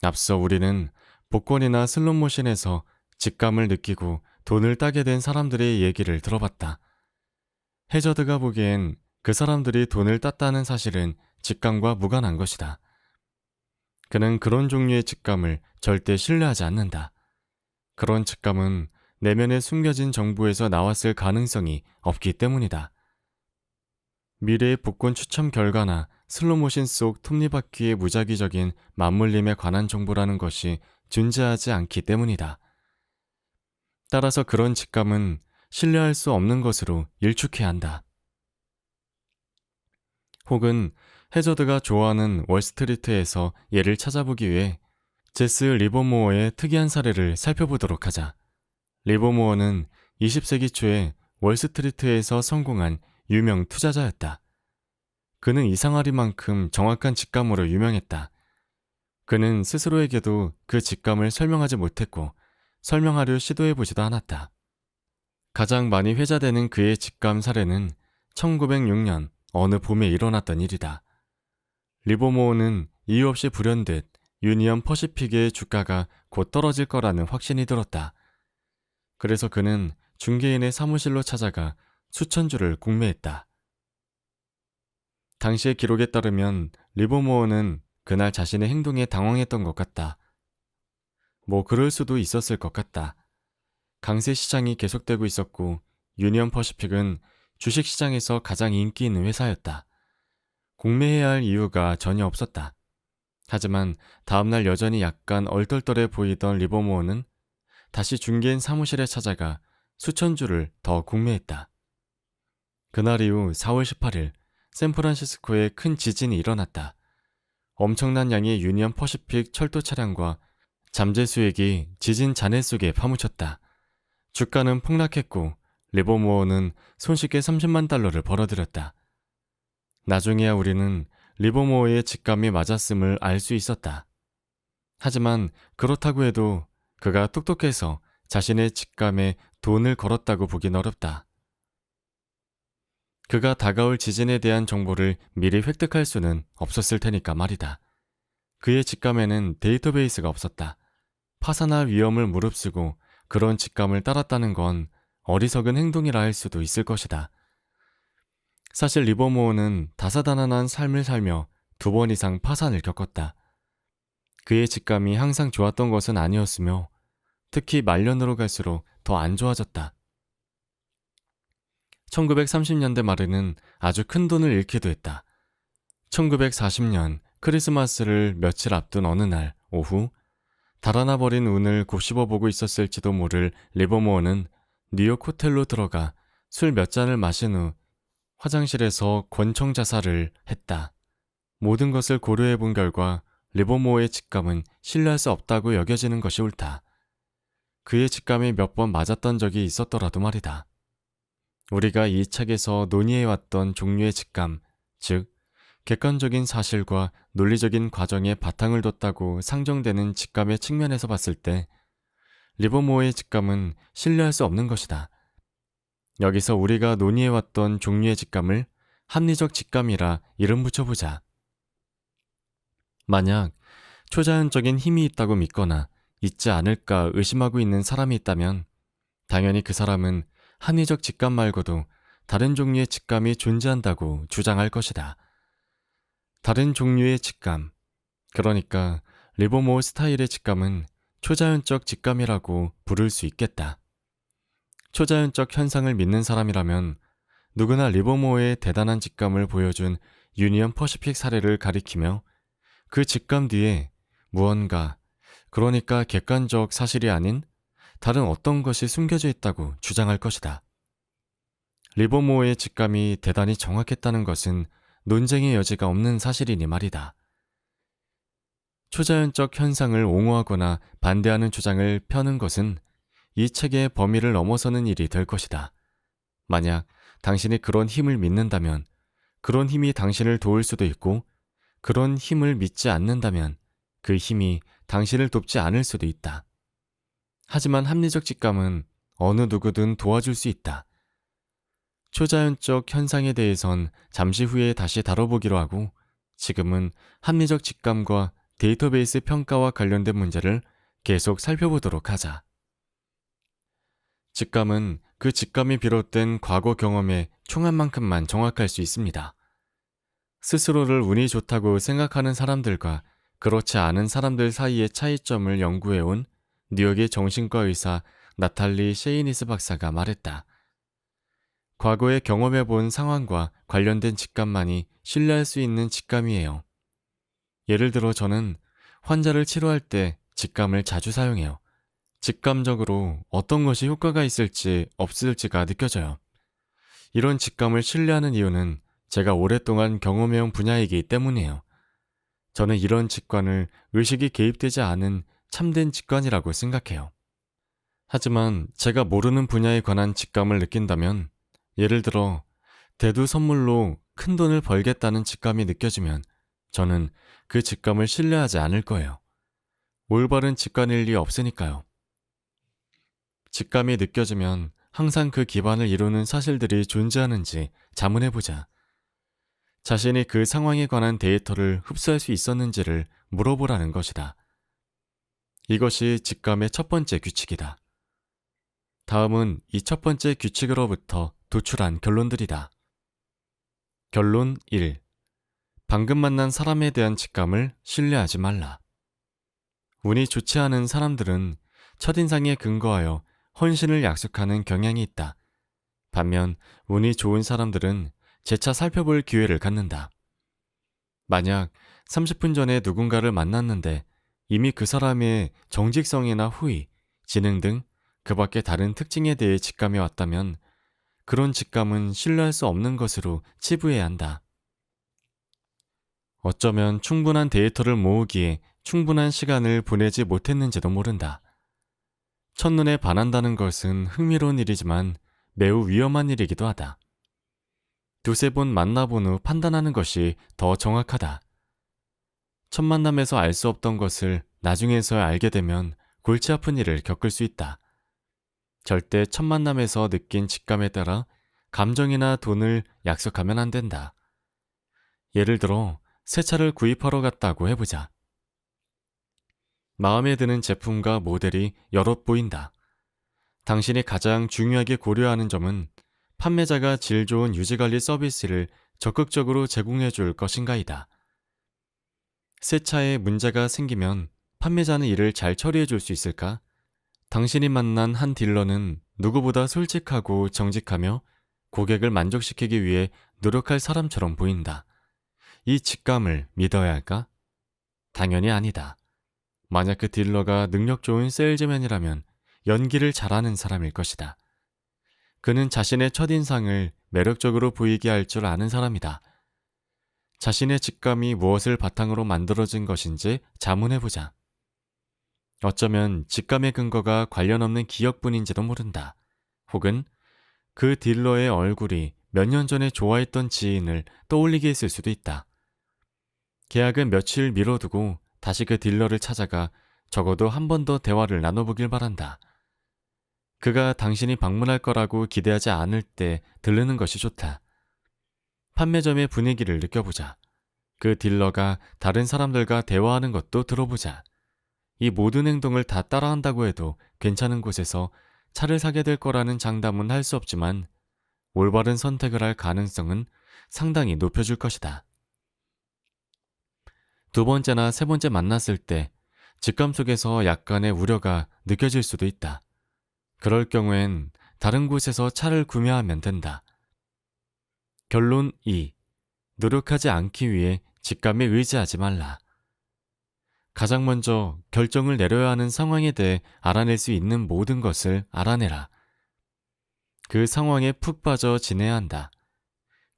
앞서 우리는 복권이나 슬롯머신에서 직감을 느끼고 돈을 따게 된 사람들의 얘기를 들어봤다. 해저드가 보기엔 그 사람들이 돈을 땄다는 사실은 직감과 무관한 것이다. 그는 그런 종류의 직감을 절대 신뢰하지 않는다. 그런 직감은 내면에 숨겨진 정보에서 나왔을 가능성이 없기 때문이다. 미래의 복권 추첨 결과나 슬롯머신 속 톱니바퀴의 무작위적인 맞물림에 관한 정보라는 것이 존재하지 않기 때문이다. 따라서 그런 직감은 신뢰할 수 없는 것으로 일축해야 한다. 혹은 해저드가 좋아하는 월스트리트에서 예를 찾아보기 위해 제스 리버모어의 특이한 사례를 살펴보도록 하자. 리버모어는 20세기 초에 월스트리트에서 성공한 유명 투자자였다. 그는 이상하리만큼 정확한 직감으로 유명했다. 그는 스스로에게도 그 직감을 설명하지 못했고 설명하려 시도해보지도 않았다. 가장 많이 회자되는 그의 직감 사례는 1906년 어느 봄에 일어났던 일이다. 리버모어는 이유 없이 불현듯 유니언 퍼시픽의 주가가 곧 떨어질 거라는 확신이 들었다. 그래서 그는 중개인의 사무실로 찾아가 수천 주를 공매했다. 당시의 기록에 따르면 리버모어는 그날 자신의 행동에 당황했던 것 같다. 뭐 그럴 수도 있었을 것 같다. 강세 시장이 계속되고 있었고 유니언 퍼시픽은 주식시장에서 가장 인기 있는 회사였다. 공매해야 할 이유가 전혀 없었다. 하지만 다음날 여전히 약간 얼떨떨해 보이던 리버모어는 다시 중개인 사무실에 찾아가 수천 주를 더 공매했다. 그날 이후 4월 18일 샌프란시스코에 큰 지진이 일어났다. 엄청난 양의 유니언 퍼시픽 철도 차량과 잠재 수액이 지진 잔해 속에 파묻혔다. 주가는 폭락했고 리버모어는 손쉽게 30만 달러를 벌어들였다. 나중에야 우리는 리버모어의 직감이 맞았음을 알 수 있었다. 하지만 그렇다고 해도 그가 똑똑해서 자신의 직감에 돈을 걸었다고 보긴 어렵다. 그가 다가올 지진에 대한 정보를 미리 획득할 수는 없었을 테니까 말이다. 그의 직감에는 데이터베이스가 없었다. 파산할 위험을 무릅쓰고 그런 직감을 따랐다는 건 어리석은 행동이라 할 수도 있을 것이다. 사실 리버모어는 다사다난한 삶을 살며 2번 이상 파산을 겪었다. 그의 직감이 항상 좋았던 것은 아니었으며 특히 말년으로 갈수록 더 안 좋아졌다. 1930년대 말에는 아주 큰 돈을 잃기도 했다. 1940년 크리스마스를 며칠 앞둔 어느 날 오후 달아나버린 운을 곱씹어보고 있었을지도 모를 리버모어는 뉴욕 호텔로 들어가 술 몇 잔을 마신 후 화장실에서 권총 자살을 했다. 모든 것을 고려해 본 결과 리버모어의 직감은 신뢰할 수 없다고 여겨지는 것이 옳다. 그의 직감이 몇 번 맞았던 적이 있었더라도 말이다. 우리가 이 책에서 논의해왔던 종류의 직감, 즉 객관적인 사실과 논리적인 과정에 바탕을 뒀다고 상정되는 직감의 측면에서 봤을 때 리버모어의 직감은 신뢰할 수 없는 것이다. 여기서 우리가 논의해왔던 종류의 직감을 합리적 직감이라 이름 붙여보자. 만약 초자연적인 힘이 있다고 믿거나 있지 않을까 의심하고 있는 사람이 있다면 당연히 그 사람은 합리적 직감 말고도 다른 종류의 직감이 존재한다고 주장할 것이다. 다른 종류의 직감, 그러니까 리버모어 스타일의 직감은 초자연적 직감이라고 부를 수 있겠다. 초자연적 현상을 믿는 사람이라면 누구나 리버모어의 대단한 직감을 보여준 유니언 퍼시픽 사례를 가리키며 그 직감 뒤에 무언가, 그러니까 객관적 사실이 아닌 다른 어떤 것이 숨겨져 있다고 주장할 것이다. 리버모어의 직감이 대단히 정확했다는 것은 논쟁의 여지가 없는 사실이니 말이다. 초자연적 현상을 옹호하거나 반대하는 주장을 펴는 것은 이 책의 범위를 넘어서는 일이 될 것이다. 만약 당신이 그런 힘을 믿는다면 그런 힘이 당신을 도울 수도 있고 그런 힘을 믿지 않는다면 그 힘이 당신을 돕지 않을 수도 있다. 하지만 합리적 직감은 어느 누구든 도와줄 수 있다. 초자연적 현상에 대해선 잠시 후에 다시 다뤄보기로 하고 지금은 합리적 직감과 데이터베이스 평가와 관련된 문제를 계속 살펴보도록 하자. 직감은 그 직감이 비롯된 과거 경험의 총합만큼만 정확할 수 있습니다. 스스로를 운이 좋다고 생각하는 사람들과 그렇지 않은 사람들 사이의 차이점을 연구해온 뉴욕의 정신과 의사 나탈리 셰이니스 박사가 말했다. 과거에 경험해본 상황과 관련된 직감만이 신뢰할 수 있는 직감이에요. 예를 들어 저는 환자를 치료할 때 직감을 자주 사용해요. 직감적으로 어떤 것이 효과가 있을지 없을지가 느껴져요. 이런 직감을 신뢰하는 이유는 제가 오랫동안 경험해온 분야이기 때문이에요. 저는 이런 직관을 의식이 개입되지 않은 참된 직관이라고 생각해요. 하지만 제가 모르는 분야에 관한 직감을 느낀다면, 예를 들어 대두 선물로 큰 돈을 벌겠다는 직감이 느껴지면 저는 그 직감을 신뢰하지 않을 거예요. 올바른 직관일 리 없으니까요. 직감이 느껴지면 항상 그 기반을 이루는 사실들이 존재하는지 자문해보자. 자신이 그 상황에 관한 데이터를 흡수할 수 있었는지를 물어보라는 것이다. 이것이 직감의 첫 번째 규칙이다. 다음은 이 첫 번째 규칙으로부터 도출한 결론들이다. 결론 1. 방금 만난 사람에 대한 직감을 신뢰하지 말라. 운이 좋지 않은 사람들은 첫인상에 근거하여 헌신을 약속하는 경향이 있다. 반면 운이 좋은 사람들은 재차 살펴볼 기회를 갖는다. 만약 30분 전에 누군가를 만났는데 이미 그 사람의 정직성이나 후의, 지능 등 그 밖의 다른 특징에 대해 직감이 왔다면 그런 직감은 신뢰할 수 없는 것으로 치부해야 한다. 어쩌면 충분한 데이터를 모으기에 충분한 시간을 보내지 못했는지도 모른다. 첫눈에 반한다는 것은 흥미로운 일이지만 매우 위험한 일이기도 하다. 두세 번 만나본 후 판단하는 것이 더 정확하다. 첫 만남에서 알 수 없던 것을 나중에서야 알게 되면 골치 아픈 일을 겪을 수 있다. 절대 첫 만남에서 느낀 직감에 따라 감정이나 돈을 약속하면 안 된다. 예를 들어 새 차를 구입하러 갔다고 해보자. 마음에 드는 제품과 모델이 여럿 보인다. 당신이 가장 중요하게 고려하는 점은 판매자가 질 좋은 유지관리 서비스를 적극적으로 제공해 줄 것인가이다. 새 차에 문제가 생기면 판매자는 이를 잘 처리해 줄 수 있을까? 당신이 만난 한 딜러는 누구보다 솔직하고 정직하며 고객을 만족시키기 위해 노력할 사람처럼 보인다. 이 직감을 믿어야 할까? 당연히 아니다. 만약 그 딜러가 능력 좋은 세일즈맨이라면 연기를 잘하는 사람일 것이다. 그는 자신의 첫인상을 매력적으로 보이게 할 줄 아는 사람이다. 자신의 직감이 무엇을 바탕으로 만들어진 것인지 자문해보자. 어쩌면 직감의 근거가 관련 없는 기억뿐인지도 모른다. 혹은 그 딜러의 얼굴이 몇 년 전에 좋아했던 지인을 떠올리게 했을 수도 있다. 계약은 며칠 미뤄두고 다시 그 딜러를 찾아가 적어도 한 번 더 대화를 나눠보길 바란다. 그가 당신이 방문할 거라고 기대하지 않을 때 들르는 것이 좋다. 판매점의 분위기를 느껴보자. 그 딜러가 다른 사람들과 대화하는 것도 들어보자. 이 모든 행동을 다 따라한다고 해도 괜찮은 곳에서 차를 사게 될 거라는 장담은 할 수 없지만 올바른 선택을 할 가능성은 상당히 높여줄 것이다. 두 번째나 세 번째 만났을 때 직감 속에서 약간의 우려가 느껴질 수도 있다. 그럴 경우엔 다른 곳에서 차를 구매하면 된다. 결론 2. 노력하지 않기 위해 직감에 의지하지 말라. 가장 먼저 결정을 내려야 하는 상황에 대해 알아낼 수 있는 모든 것을 알아내라. 그 상황에 푹 빠져 지내야 한다.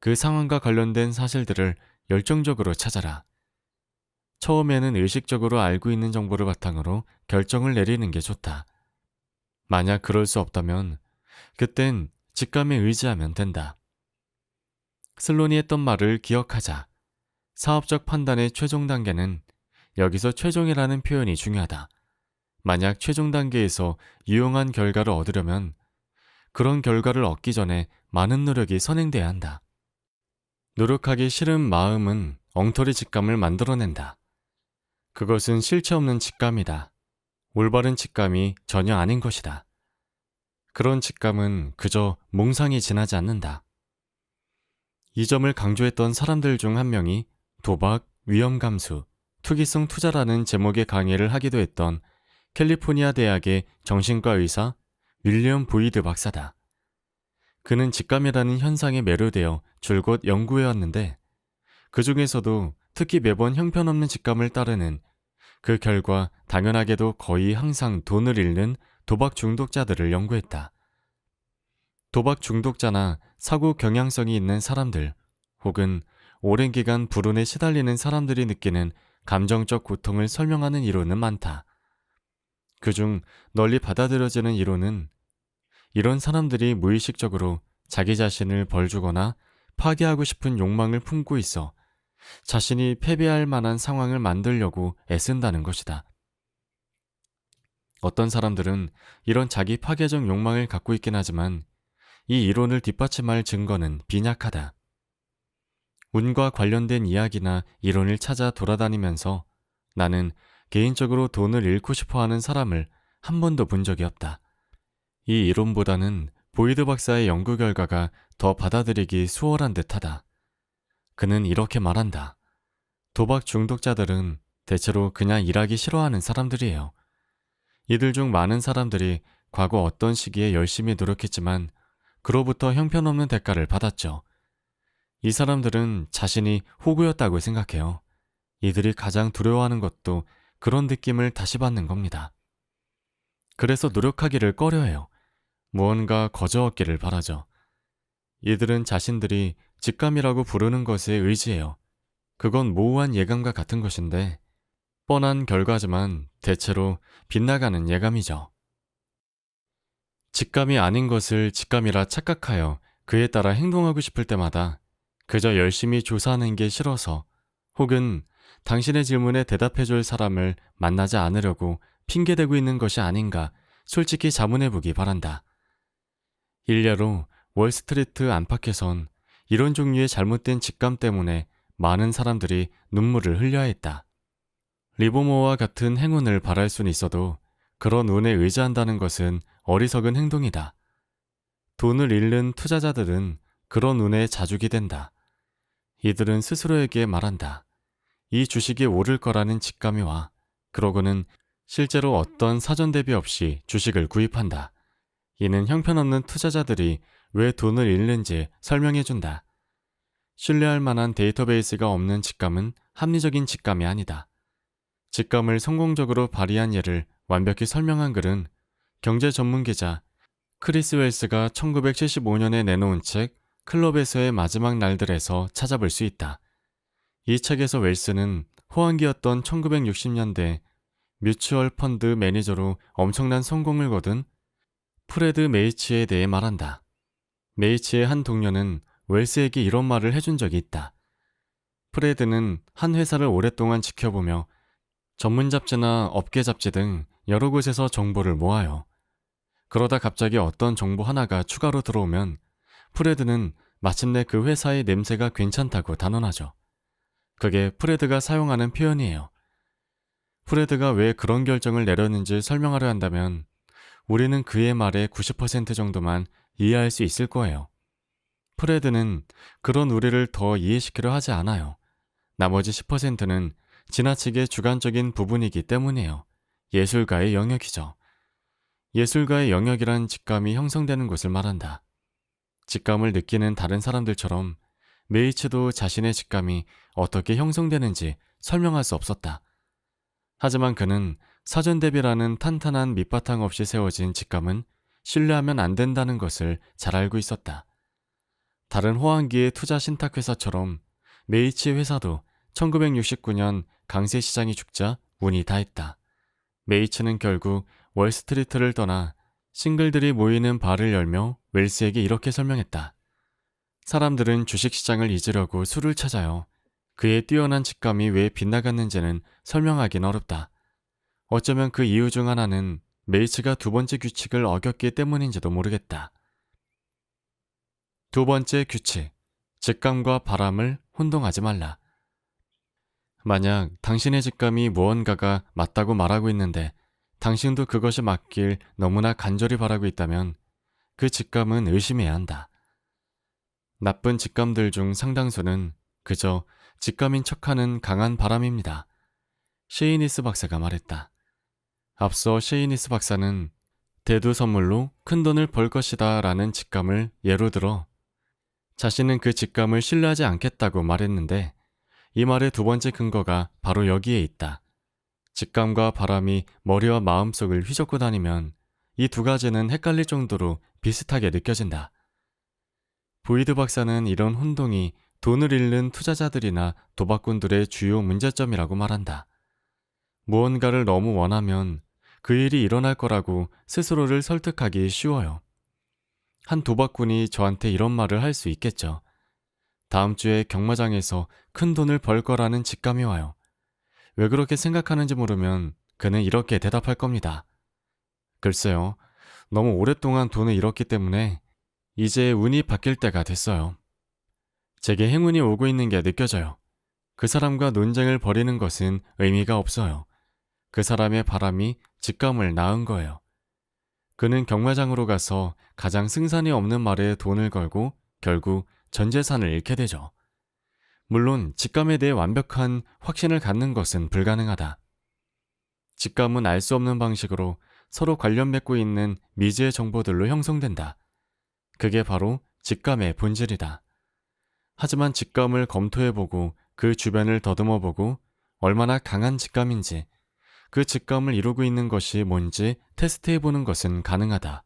그 상황과 관련된 사실들을 열정적으로 찾아라. 처음에는 의식적으로 알고 있는 정보를 바탕으로 결정을 내리는 게 좋다. 만약 그럴 수 없다면 그땐 직감에 의지하면 된다. 슬론이 했던 말을 기억하자. 사업적 판단의 최종 단계는 여기서 최종이라는 표현이 중요하다. 만약 최종 단계에서 유용한 결과를 얻으려면 그런 결과를 얻기 전에 많은 노력이 선행돼야 한다. 노력하기 싫은 마음은 엉터리 직감을 만들어낸다. 그것은 실체 없는 직감이다. 올바른 직감이 전혀 아닌 것이다. 그런 직감은 그저 몽상이 지나지 않는다. 이 점을 강조했던 사람들 중 한 명이 도박, 위험 감수, 투기성 투자라는 제목의 강의를 하기도 했던 캘리포니아 대학의 정신과 의사 윌리엄 보이드 박사다. 그는 직감이라는 현상에 매료되어 줄곧 연구해왔는데 그 중에서도 특히 매번 형편없는 직감을 따르는 그 결과 당연하게도 거의 항상 돈을 잃는 도박 중독자들을 연구했다. 도박 중독자나 사고 경향성이 있는 사람들 혹은 오랜 기간 불운에 시달리는 사람들이 느끼는 감정적 고통을 설명하는 이론은 많다. 그중 널리 받아들여지는 이론은 이런 사람들이 무의식적으로 자기 자신을 벌주거나 파괴하고 싶은 욕망을 품고 있어 자신이 패배할 만한 상황을 만들려고 애쓴다는 것이다. 어떤 사람들은 이런 자기 파괴적 욕망을 갖고 있긴 하지만 이 이론을 뒷받침할 증거는 빈약하다. 운과 관련된 이야기나 이론을 찾아 돌아다니면서 나는 개인적으로 돈을 잃고 싶어 하는 사람을 한 번도 본 적이 없다. 이 이론보다는 보이드 박사의 연구 결과가 더 받아들이기 수월한 듯하다. 그는 이렇게 말한다. 도박 중독자들은 대체로 그냥 일하기 싫어하는 사람들이에요. 이들 중 많은 사람들이 과거 어떤 시기에 열심히 노력했지만 그로부터 형편없는 대가를 받았죠. 이 사람들은 자신이 호구였다고 생각해요. 이들이 가장 두려워하는 것도 그런 느낌을 다시 받는 겁니다. 그래서 노력하기를 꺼려해요. 무언가 거저 얻기를 바라죠. 이들은 자신들이 직감이라고 부르는 것에 의지해요. 그건 모호한 예감과 같은 것인데 뻔한 결과지만 대체로 빗나가는 예감이죠. 직감이 아닌 것을 직감이라 착각하여 그에 따라 행동하고 싶을 때마다 그저 열심히 조사하는 게 싫어서 혹은 당신의 질문에 대답해줄 사람을 만나지 않으려고 핑계대고 있는 것이 아닌가 솔직히 자문해보기 바란다. 일례로 월스트리트 안팎에선 이런 종류의 잘못된 직감 때문에 많은 사람들이 눈물을 흘려야 했다. 리버모어와 같은 행운을 바랄 수는 있어도 그런 운에 의지한다는 것은 어리석은 행동이다. 돈을 잃는 투자자들은 그런 운에 자죽이 된다. 이들은 스스로에게 말한다. 이 주식이 오를 거라는 직감이 와. 그러고는 실제로 어떤 사전 대비 없이 주식을 구입한다. 이는 형편없는 투자자들이 왜 돈을 잃는지 설명해준다. 신뢰할 만한 데이터베이스가 없는 직감은 합리적인 직감이 아니다. 직감을 성공적으로 발휘한 예를 완벽히 설명한 글은 경제 전문 기자 크리스 웰스가 1975년에 내놓은 책 클럽에서의 마지막 날들에서 찾아볼 수 있다. 이 책에서 웰스는 호황기였던 1960년대 뮤추얼 펀드 매니저로 엄청난 성공을 거둔 프레드 메이치에 대해 말한다. 메이치의 한 동료는 웰스에게 이런 말을 해준 적이 있다. 프레드는 한 회사를 오랫동안 지켜보며 전문 잡지나 업계 잡지 등 여러 곳에서 정보를 모아요. 그러다 갑자기 어떤 정보 하나가 추가로 들어오면 프레드는 마침내 그 회사의 냄새가 괜찮다고 단언하죠. 그게 프레드가 사용하는 표현이에요. 프레드가 왜 그런 결정을 내렸는지 설명하려 한다면 우리는 그의 말의 90% 정도만 이해할 수 있을 거예요. 프레드는 그런 우리를 더 이해시키려 하지 않아요. 나머지 10%는 지나치게 주관적인 부분이기 때문이에요. 예술가의 영역이죠. 예술가의 영역이란 직감이 형성되는 곳을 말한다. 직감을 느끼는 다른 사람들처럼 메이츠도 자신의 직감이 어떻게 형성되는지 설명할 수 없었다. 하지만 그는 사전 대비라는 탄탄한 밑바탕 없이 세워진 직감은 신뢰하면 안 된다는 것을 잘 알고 있었다. 다른 호황기의 투자 신탁회사처럼 메이치 회사도 1969년 강세 시장이 죽자 운이 다했다. 메이츠는 결국 월스트리트를 떠나 싱글들이 모이는 바를 열며 웰스에게 이렇게 설명했다. 사람들은 주식시장을 잊으려고 술을 찾아요. 그의 뛰어난 직감이 왜 빗나갔는지는 설명하긴 어렵다. 어쩌면 그 이유 중 하나는 메이츠가 두 번째 규칙을 어겼기 때문인지도 모르겠다. 두 번째 규칙, 직감과 바람을 혼동하지 말라. 만약 당신의 직감이 무언가가 맞다고 말하고 있는데 당신도 그것이 맞길 너무나 간절히 바라고 있다면 그 직감은 의심해야 한다. 나쁜 직감들 중 상당수는 그저 직감인 척하는 강한 바람입니다. 셰이니스 박사가 말했다. 앞서 셰이니스 박사는 대두 선물로 큰 돈을 벌 것이다 라는 직감을 예로 들어 자신은 그 직감을 신뢰하지 않겠다고 말했는데 이 말의 두 번째 근거가 바로 여기에 있다. 직감과 바람이 머리와 마음속을 휘젓고 다니면 이 두 가지는 헷갈릴 정도로 비슷하게 느껴진다. 보이드 박사는 이런 혼동이 돈을 잃는 투자자들이나 도박꾼들의 주요 문제점이라고 말한다. 무언가를 너무 원하면 그 일이 일어날 거라고 스스로를 설득하기 쉬워요. 한 도박꾼이 저한테 이런 말을 할 수 있겠죠. 다음 주에 경마장에서 큰 돈을 벌 거라는 직감이 와요. 왜 그렇게 생각하는지 물으면 그는 이렇게 대답할 겁니다. 글쎄요, 너무 오랫동안 돈을 잃었기 때문에 이제 운이 바뀔 때가 됐어요. 제게 행운이 오고 있는 게 느껴져요. 그 사람과 논쟁을 벌이는 것은 의미가 없어요. 그 사람의 바람이 직감을 낳은 거예요. 그는 경마장으로 가서 가장 승산이 없는 말에 돈을 걸고 결국 전 재산을 잃게 되죠. 물론 직감에 대해 완벽한 확신을 갖는 것은 불가능하다. 직감은 알 수 없는 방식으로 서로 관련 맺고 있는 미지의 정보들로 형성된다. 그게 바로 직감의 본질이다. 하지만 직감을 검토해보고 그 주변을 더듬어보고 얼마나 강한 직감인지 그 직감을 이루고 있는 것이 뭔지 테스트해보는 것은 가능하다.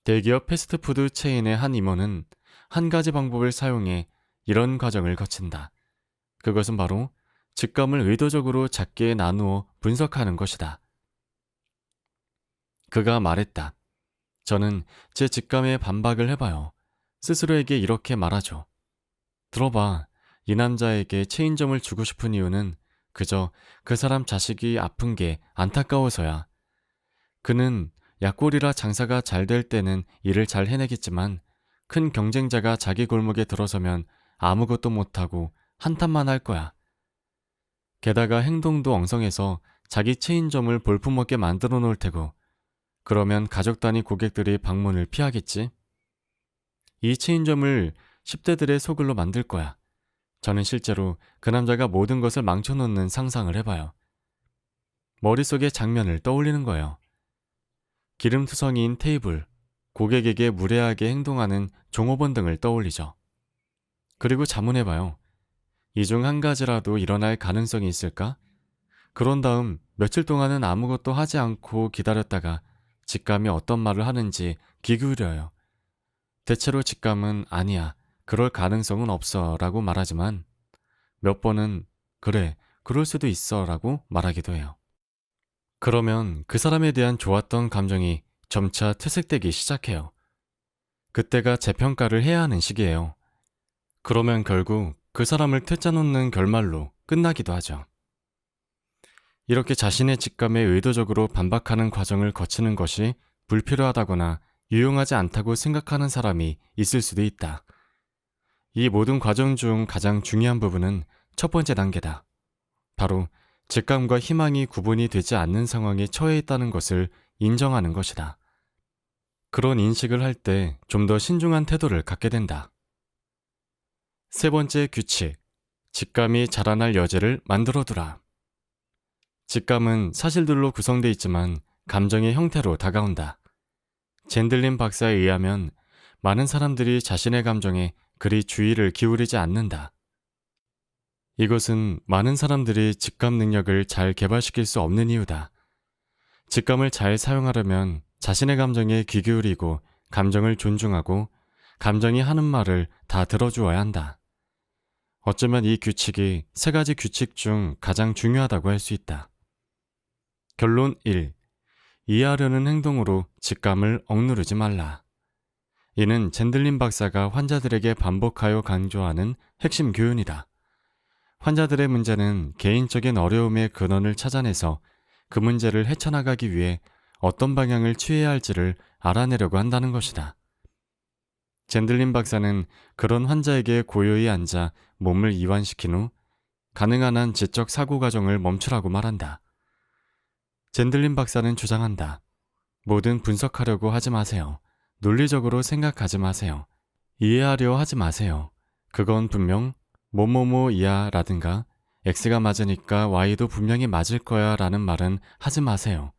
대기업 패스트푸드 체인의 한 임원은 한 가지 방법을 사용해 이런 과정을 거친다. 그것은 바로 직감을 의도적으로 작게 나누어 분석하는 것이다. 그가 말했다. 저는 제 직감에 반박을 해봐요. 스스로에게 이렇게 말하죠. 들어봐. 이 남자에게 체인점을 주고 싶은 이유는 그저 그 사람 자식이 아픈 게 안타까워서야. 그는 약골이라 장사가 잘 될 때는 일을 잘 해내겠지만 큰 경쟁자가 자기 골목에 들어서면 아무것도 못하고 한탄만 할 거야. 게다가 행동도 엉성해서 자기 체인점을 볼품없게 만들어 놓을 테고, 그러면 가족 단위 고객들이 방문을 피하겠지? 이 체인점을 10대들의 소굴로 만들 거야. 저는 실제로 그 남자가 모든 것을 망쳐놓는 상상을 해봐요. 머릿속에 장면을 떠올리는 거예요. 기름투성이인 테이블, 고객에게 무례하게 행동하는 종업원 등을 떠올리죠. 그리고 자문해봐요. 이 중 한 가지라도 일어날 가능성이 있을까? 그런 다음 며칠 동안은 아무것도 하지 않고 기다렸다가 직감이 어떤 말을 하는지 귀 기울여요. 대체로 직감은 아니야, 그럴 가능성은 없어 라고 말하지만 몇 번은 그래, 그럴 수도 있어 라고 말하기도 해요. 그러면 그 사람에 대한 좋았던 감정이 점차 퇴색되기 시작해요. 그때가 재평가를 해야 하는 시기예요. 그러면 결국 그 사람을 퇴짜놓는 결말로 끝나기도 하죠. 이렇게 자신의 직감에 의도적으로 반박하는 과정을 거치는 것이 불필요하다거나 유용하지 않다고 생각하는 사람이 있을 수도 있다. 이 모든 과정 중 가장 중요한 부분은 첫 번째 단계다. 바로 직감과 희망이 구분이 되지 않는 상황에 처해 있다는 것을 인정하는 것이다. 그런 인식을 할 때 좀 더 신중한 태도를 갖게 된다. 세 번째 규칙, 직감이 자라날 여지를 만들어두라. 직감은 사실들로 구성되어 있지만 감정의 형태로 다가온다. 젠들린 박사에 의하면 많은 사람들이 자신의 감정에 그리 주의를 기울이지 않는다. 이것은 많은 사람들이 직감 능력을 잘 개발시킬 수 없는 이유다. 직감을 잘 사용하려면 자신의 감정에 귀 기울이고 감정을 존중하고 감정이 하는 말을 다 들어주어야 한다. 어쩌면 이 규칙이 세 가지 규칙 중 가장 중요하다고 할 수 있다. 결론 1. 이해하려는 행동으로 직감을 억누르지 말라. 이는 젠들린 박사가 환자들에게 반복하여 강조하는 핵심 교훈이다. 환자들의 문제는 개인적인 어려움의 근원을 찾아내서 그 문제를 헤쳐나가기 위해 어떤 방향을 취해야 할지를 알아내려고 한다는 것이다. 젠들린 박사는 그런 환자에게 고요히 앉아 몸을 이완시킨 후 가능한 한 지적 사고 과정을 멈추라고 말한다. 젠들린 박사는 주장한다. 뭐든 분석하려고 하지 마세요. 논리적으로 생각하지 마세요. 이해하려 하지 마세요. 그건 분명 뭐뭐뭐이야 라든가 X가 맞으니까 Y도 분명히 맞을 거야 라는 말은 하지 마세요.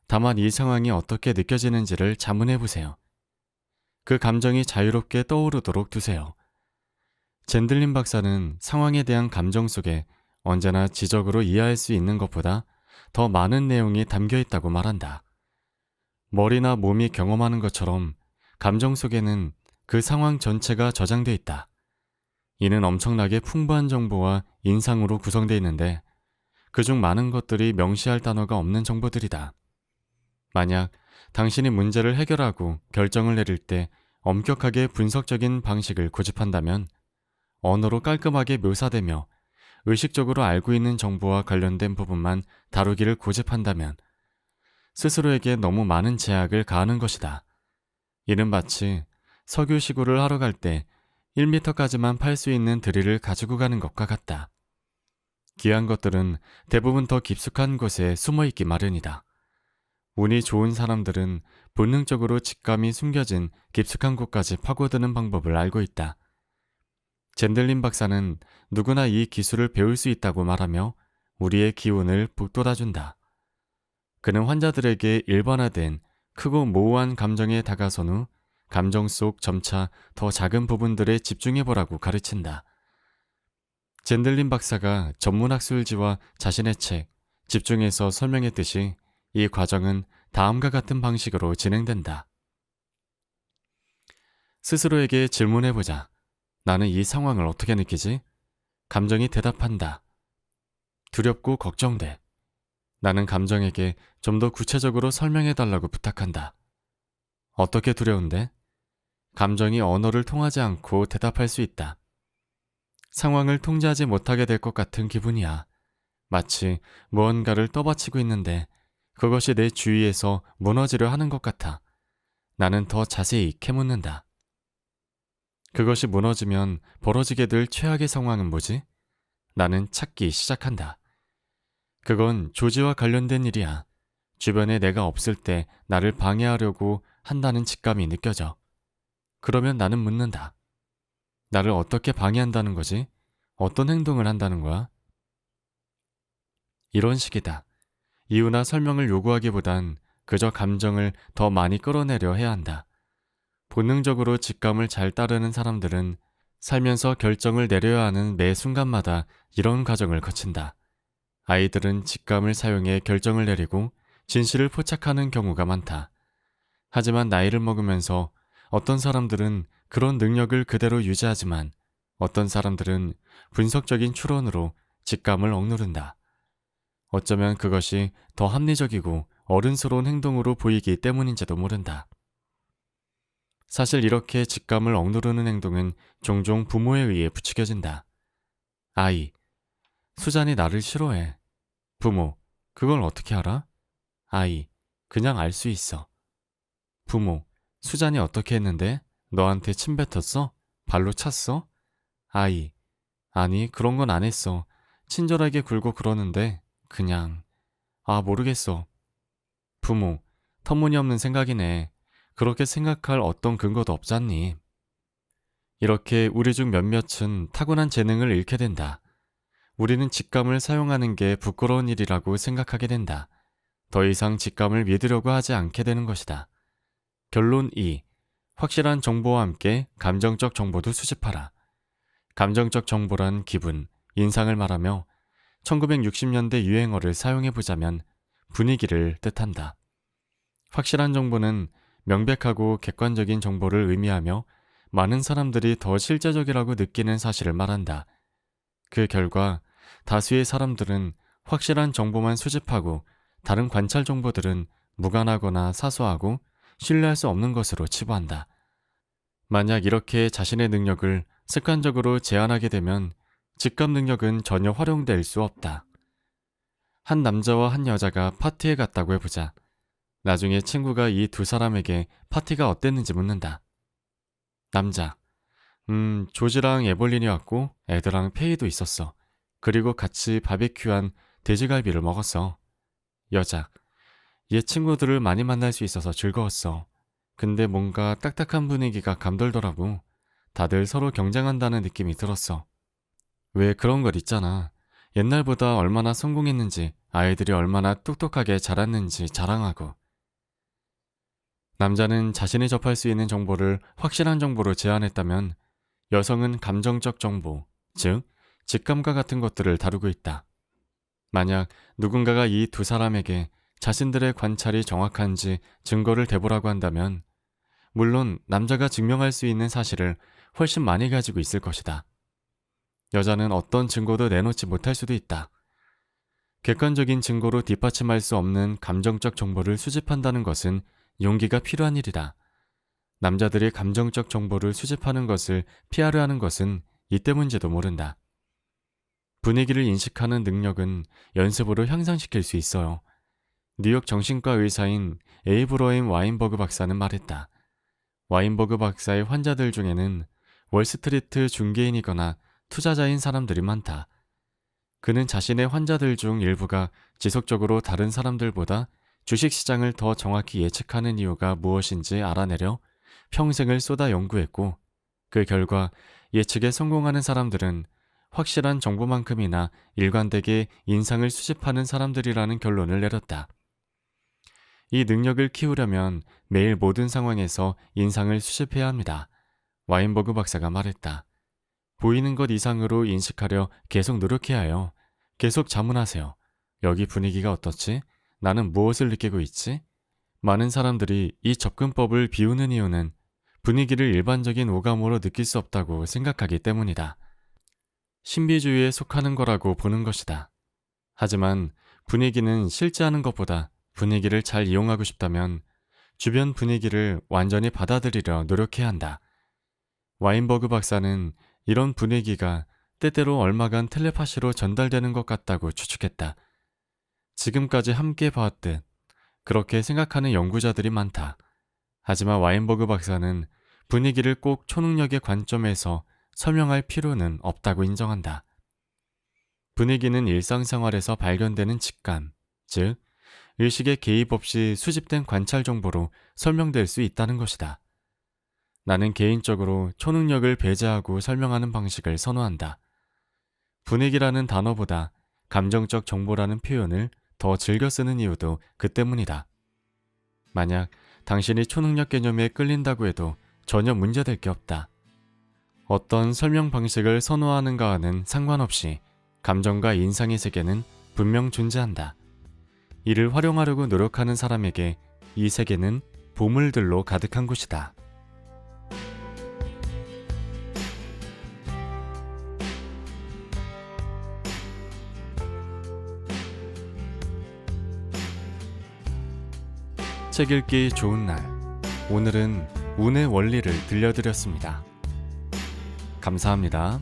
다만 이 상황이 어떻게 느껴지는지를 자문해 보세요. 그 감정이 자유롭게 떠오르도록 두세요. 젠들린 박사는 상황에 대한 감정 속에 언제나 지적으로 이해할 수 있는 것보다 더 많은 내용이 담겨 있다고 말한다. 머리나 몸이 경험하는 것처럼 감정 속에는 그 상황 전체가 저장돼 있다. 이는 엄청나게 풍부한 정보와 인상으로 구성되어 있는데 그중 많은 것들이 명시할 단어가 없는 정보들이다. 만약 당신이 문제를 해결하고 결정을 내릴 때 엄격하게 분석적인 방식을 고집한다면, 언어로 깔끔하게 묘사되며 의식적으로 알고 있는 정보와 관련된 부분만 다루기를 고집한다면 스스로에게 너무 많은 제약을 가하는 것이다. 이는 마치 석유 시구를 하러 갈 때 1m까지만 팔 수 있는 드릴을 가지고 가는 것과 같다. 귀한 것들은 대부분 더 깊숙한 곳에 숨어 있기 마련이다. 운이 좋은 사람들은 본능적으로 직감이 숨겨진 깊숙한 곳까지 파고드는 방법을 알고 있다. 젠들린 박사는 누구나 이 기술을 배울 수 있다고 말하며 우리의 기운을 북돋아준다. 그는 환자들에게 일반화된 크고 모호한 감정에 다가선 후 감정 속 점차 더 작은 부분들에 집중해보라고 가르친다. 젠들린 박사가 전문학술지와 자신의 책, 집중해서 설명했듯이 이 과정은 다음과 같은 방식으로 진행된다. 스스로에게 질문해보자. 나는 이 상황을 어떻게 느끼지? 감정이 대답한다. 두렵고 걱정돼. 나는 감정에게 좀 더 구체적으로 설명해달라고 부탁한다. 어떻게 두려운데? 감정이 언어를 통하지 않고 대답할 수 있다. 상황을 통제하지 못하게 될 것 같은 기분이야. 마치 무언가를 떠받치고 있는데 그것이 내 주위에서 무너지려 하는 것 같아. 나는 더 자세히 캐묻는다. 그것이 무너지면 벌어지게 될 최악의 상황은 뭐지? 나는 찾기 시작한다. 그건 조지와 관련된 일이야. 주변에 내가 없을 때 나를 방해하려고 한다는 직감이 느껴져. 그러면 나는 묻는다. 나를 어떻게 방해한다는 거지? 어떤 행동을 한다는 거야? 이런 식이다. 이유나 설명을 요구하기보단 그저 감정을 더 많이 끌어내려 해야 한다. 본능적으로 직감을 잘 따르는 사람들은 살면서 결정을 내려야 하는 매 순간마다 이런 과정을 거친다. 아이들은 직감을 사용해 결정을 내리고 진실을 포착하는 경우가 많다. 하지만 나이를 먹으면서 어떤 사람들은 그런 능력을 그대로 유지하지만 어떤 사람들은 분석적인 추론으로 직감을 억누른다. 어쩌면 그것이 더 합리적이고 어른스러운 행동으로 보이기 때문인지도 모른다. 사실 이렇게 직감을 억누르는 행동은 종종 부모에 의해 부추겨진다. 아이, 수잔이 나를 싫어해. 부모, 그걸 어떻게 알아? 아이, 그냥 알 수 있어. 부모, 수잔이 어떻게 했는데? 너한테 침 뱉었어? 발로 찼어? 아이, 아니, 그런 건 안 했어. 친절하게 굴고 그러는데, 그냥. 아, 모르겠어. 부모, 터무니없는 생각이네. 그렇게 생각할 어떤 근거도 없잖니. 이렇게 우리 중 몇몇은 타고난 재능을 잃게 된다. 우리는 직감을 사용하는 게 부끄러운 일이라고 생각하게 된다. 더 이상 직감을 믿으려고 하지 않게 되는 것이다. 결론 2. 확실한 정보와 함께 감정적 정보도 수집하라. 감정적 정보란 기분, 인상을 말하며 1960년대 유행어를 사용해보자면 분위기를 뜻한다. 확실한 정보는 명백하고 객관적인 정보를 의미하며 많은 사람들이 더 실제적이라고 느끼는 사실을 말한다. 그 결과 다수의 사람들은 확실한 정보만 수집하고 다른 관찰 정보들은 무관하거나 사소하고 신뢰할 수 없는 것으로 치부한다. 만약 이렇게 자신의 능력을 습관적으로 제한하게 되면 직감 능력은 전혀 활용될 수 없다. 한 남자와 한 여자가 파티에 갔다고 해보자. 나중에 친구가 이 두 사람에게 파티가 어땠는지 묻는다. 남자, 조지랑 에벌린이 왔고 애들랑 페이도 있었어. 그리고 같이 바비큐한 돼지갈비를 먹었어. 여자, 옛 친구들을 많이 만날 수 있어서 즐거웠어. 근데 뭔가 딱딱한 분위기가 감돌더라고. 다들 서로 경쟁한다는 느낌이 들었어. 왜 그런 걸 있잖아. 옛날보다 얼마나 성공했는지, 아이들이 얼마나 똑똑하게 자랐는지 자랑하고. 남자는 자신이 접할 수 있는 정보를 확실한 정보로 제한했다면 여성은 감정적 정보, 즉 직감과 같은 것들을 다루고 있다. 만약 누군가가 이 두 사람에게 자신들의 관찰이 정확한지 증거를 대보라고 한다면 물론 남자가 증명할 수 있는 사실을 훨씬 많이 가지고 있을 것이다. 여자는 어떤 증거도 내놓지 못할 수도 있다. 객관적인 증거로 뒷받침할 수 없는 감정적 정보를 수집한다는 것은 용기가 필요한 일이다. 남자들이 감정적 정보를 수집하는 것을 피하려 하는 것은 이 때문인지도 모른다. 분위기를 인식하는 능력은 연습으로 향상시킬 수 있어요. 뉴욕 정신과 의사인 에이브러임 와인버그 박사는 말했다. 와인버그 박사의 환자들 중에는 월스트리트 중개인이거나 투자자인 사람들이 많다. 그는 자신의 환자들 중 일부가 지속적으로 다른 사람들보다 주식시장을 더 정확히 예측하는 이유가 무엇인지 알아내려 평생을 쏟아 연구했고, 그 결과 예측에 성공하는 사람들은 확실한 정보만큼이나 일관되게 인상을 수집하는 사람들이라는 결론을 내렸다. 이 능력을 키우려면 매일 모든 상황에서 인상을 수집해야 합니다. 와인버그 박사가 말했다. 보이는 것 이상으로 인식하려 계속 노력해야 해요. 계속 자문하세요. 여기 분위기가 어떻지? 나는 무엇을 느끼고 있지? 많은 사람들이 이 접근법을 비우는 이유는 분위기를 일반적인 오감으로 느낄 수 없다고 생각하기 때문이다. 신비주의에 속하는 거라고 보는 것이다. 하지만 분위기는 실제하는 것보다 분위기를 잘 이용하고 싶다면 주변 분위기를 완전히 받아들이려 노력해야 한다. 와인버그 박사는 이런 분위기가 때때로 얼마간 텔레파시로 전달되는 것 같다고 추측했다. 지금까지 함께 봐왔듯 그렇게 생각하는 연구자들이 많다. 하지만 와인버그 박사는 분위기를 꼭 초능력의 관점에서 설명할 필요는 없다고 인정한다. 분위기는 일상생활에서 발견되는 직감, 즉 의식의 개입 없이 수집된 관찰 정보로 설명될 수 있다는 것이다. 나는 개인적으로 초능력을 배제하고 설명하는 방식을 선호한다. 분위기라는 단어보다 감정적 정보라는 표현을 더 즐겨 쓰는 이유도 그 때문이다. 만약 당신이 초능력 개념에 끌린다고 해도 전혀 문제될 게 없다. 어떤 설명 방식을 선호하는가와는 상관없이 감정과 인상의 세계는 분명 존재한다. 이를 활용하려고 노력하는 사람에게 이 세계는 보물들로 가득한 곳이다. 책 읽기 좋은 날. 오늘은 운의 원리를 들려드렸습니다. 감사합니다.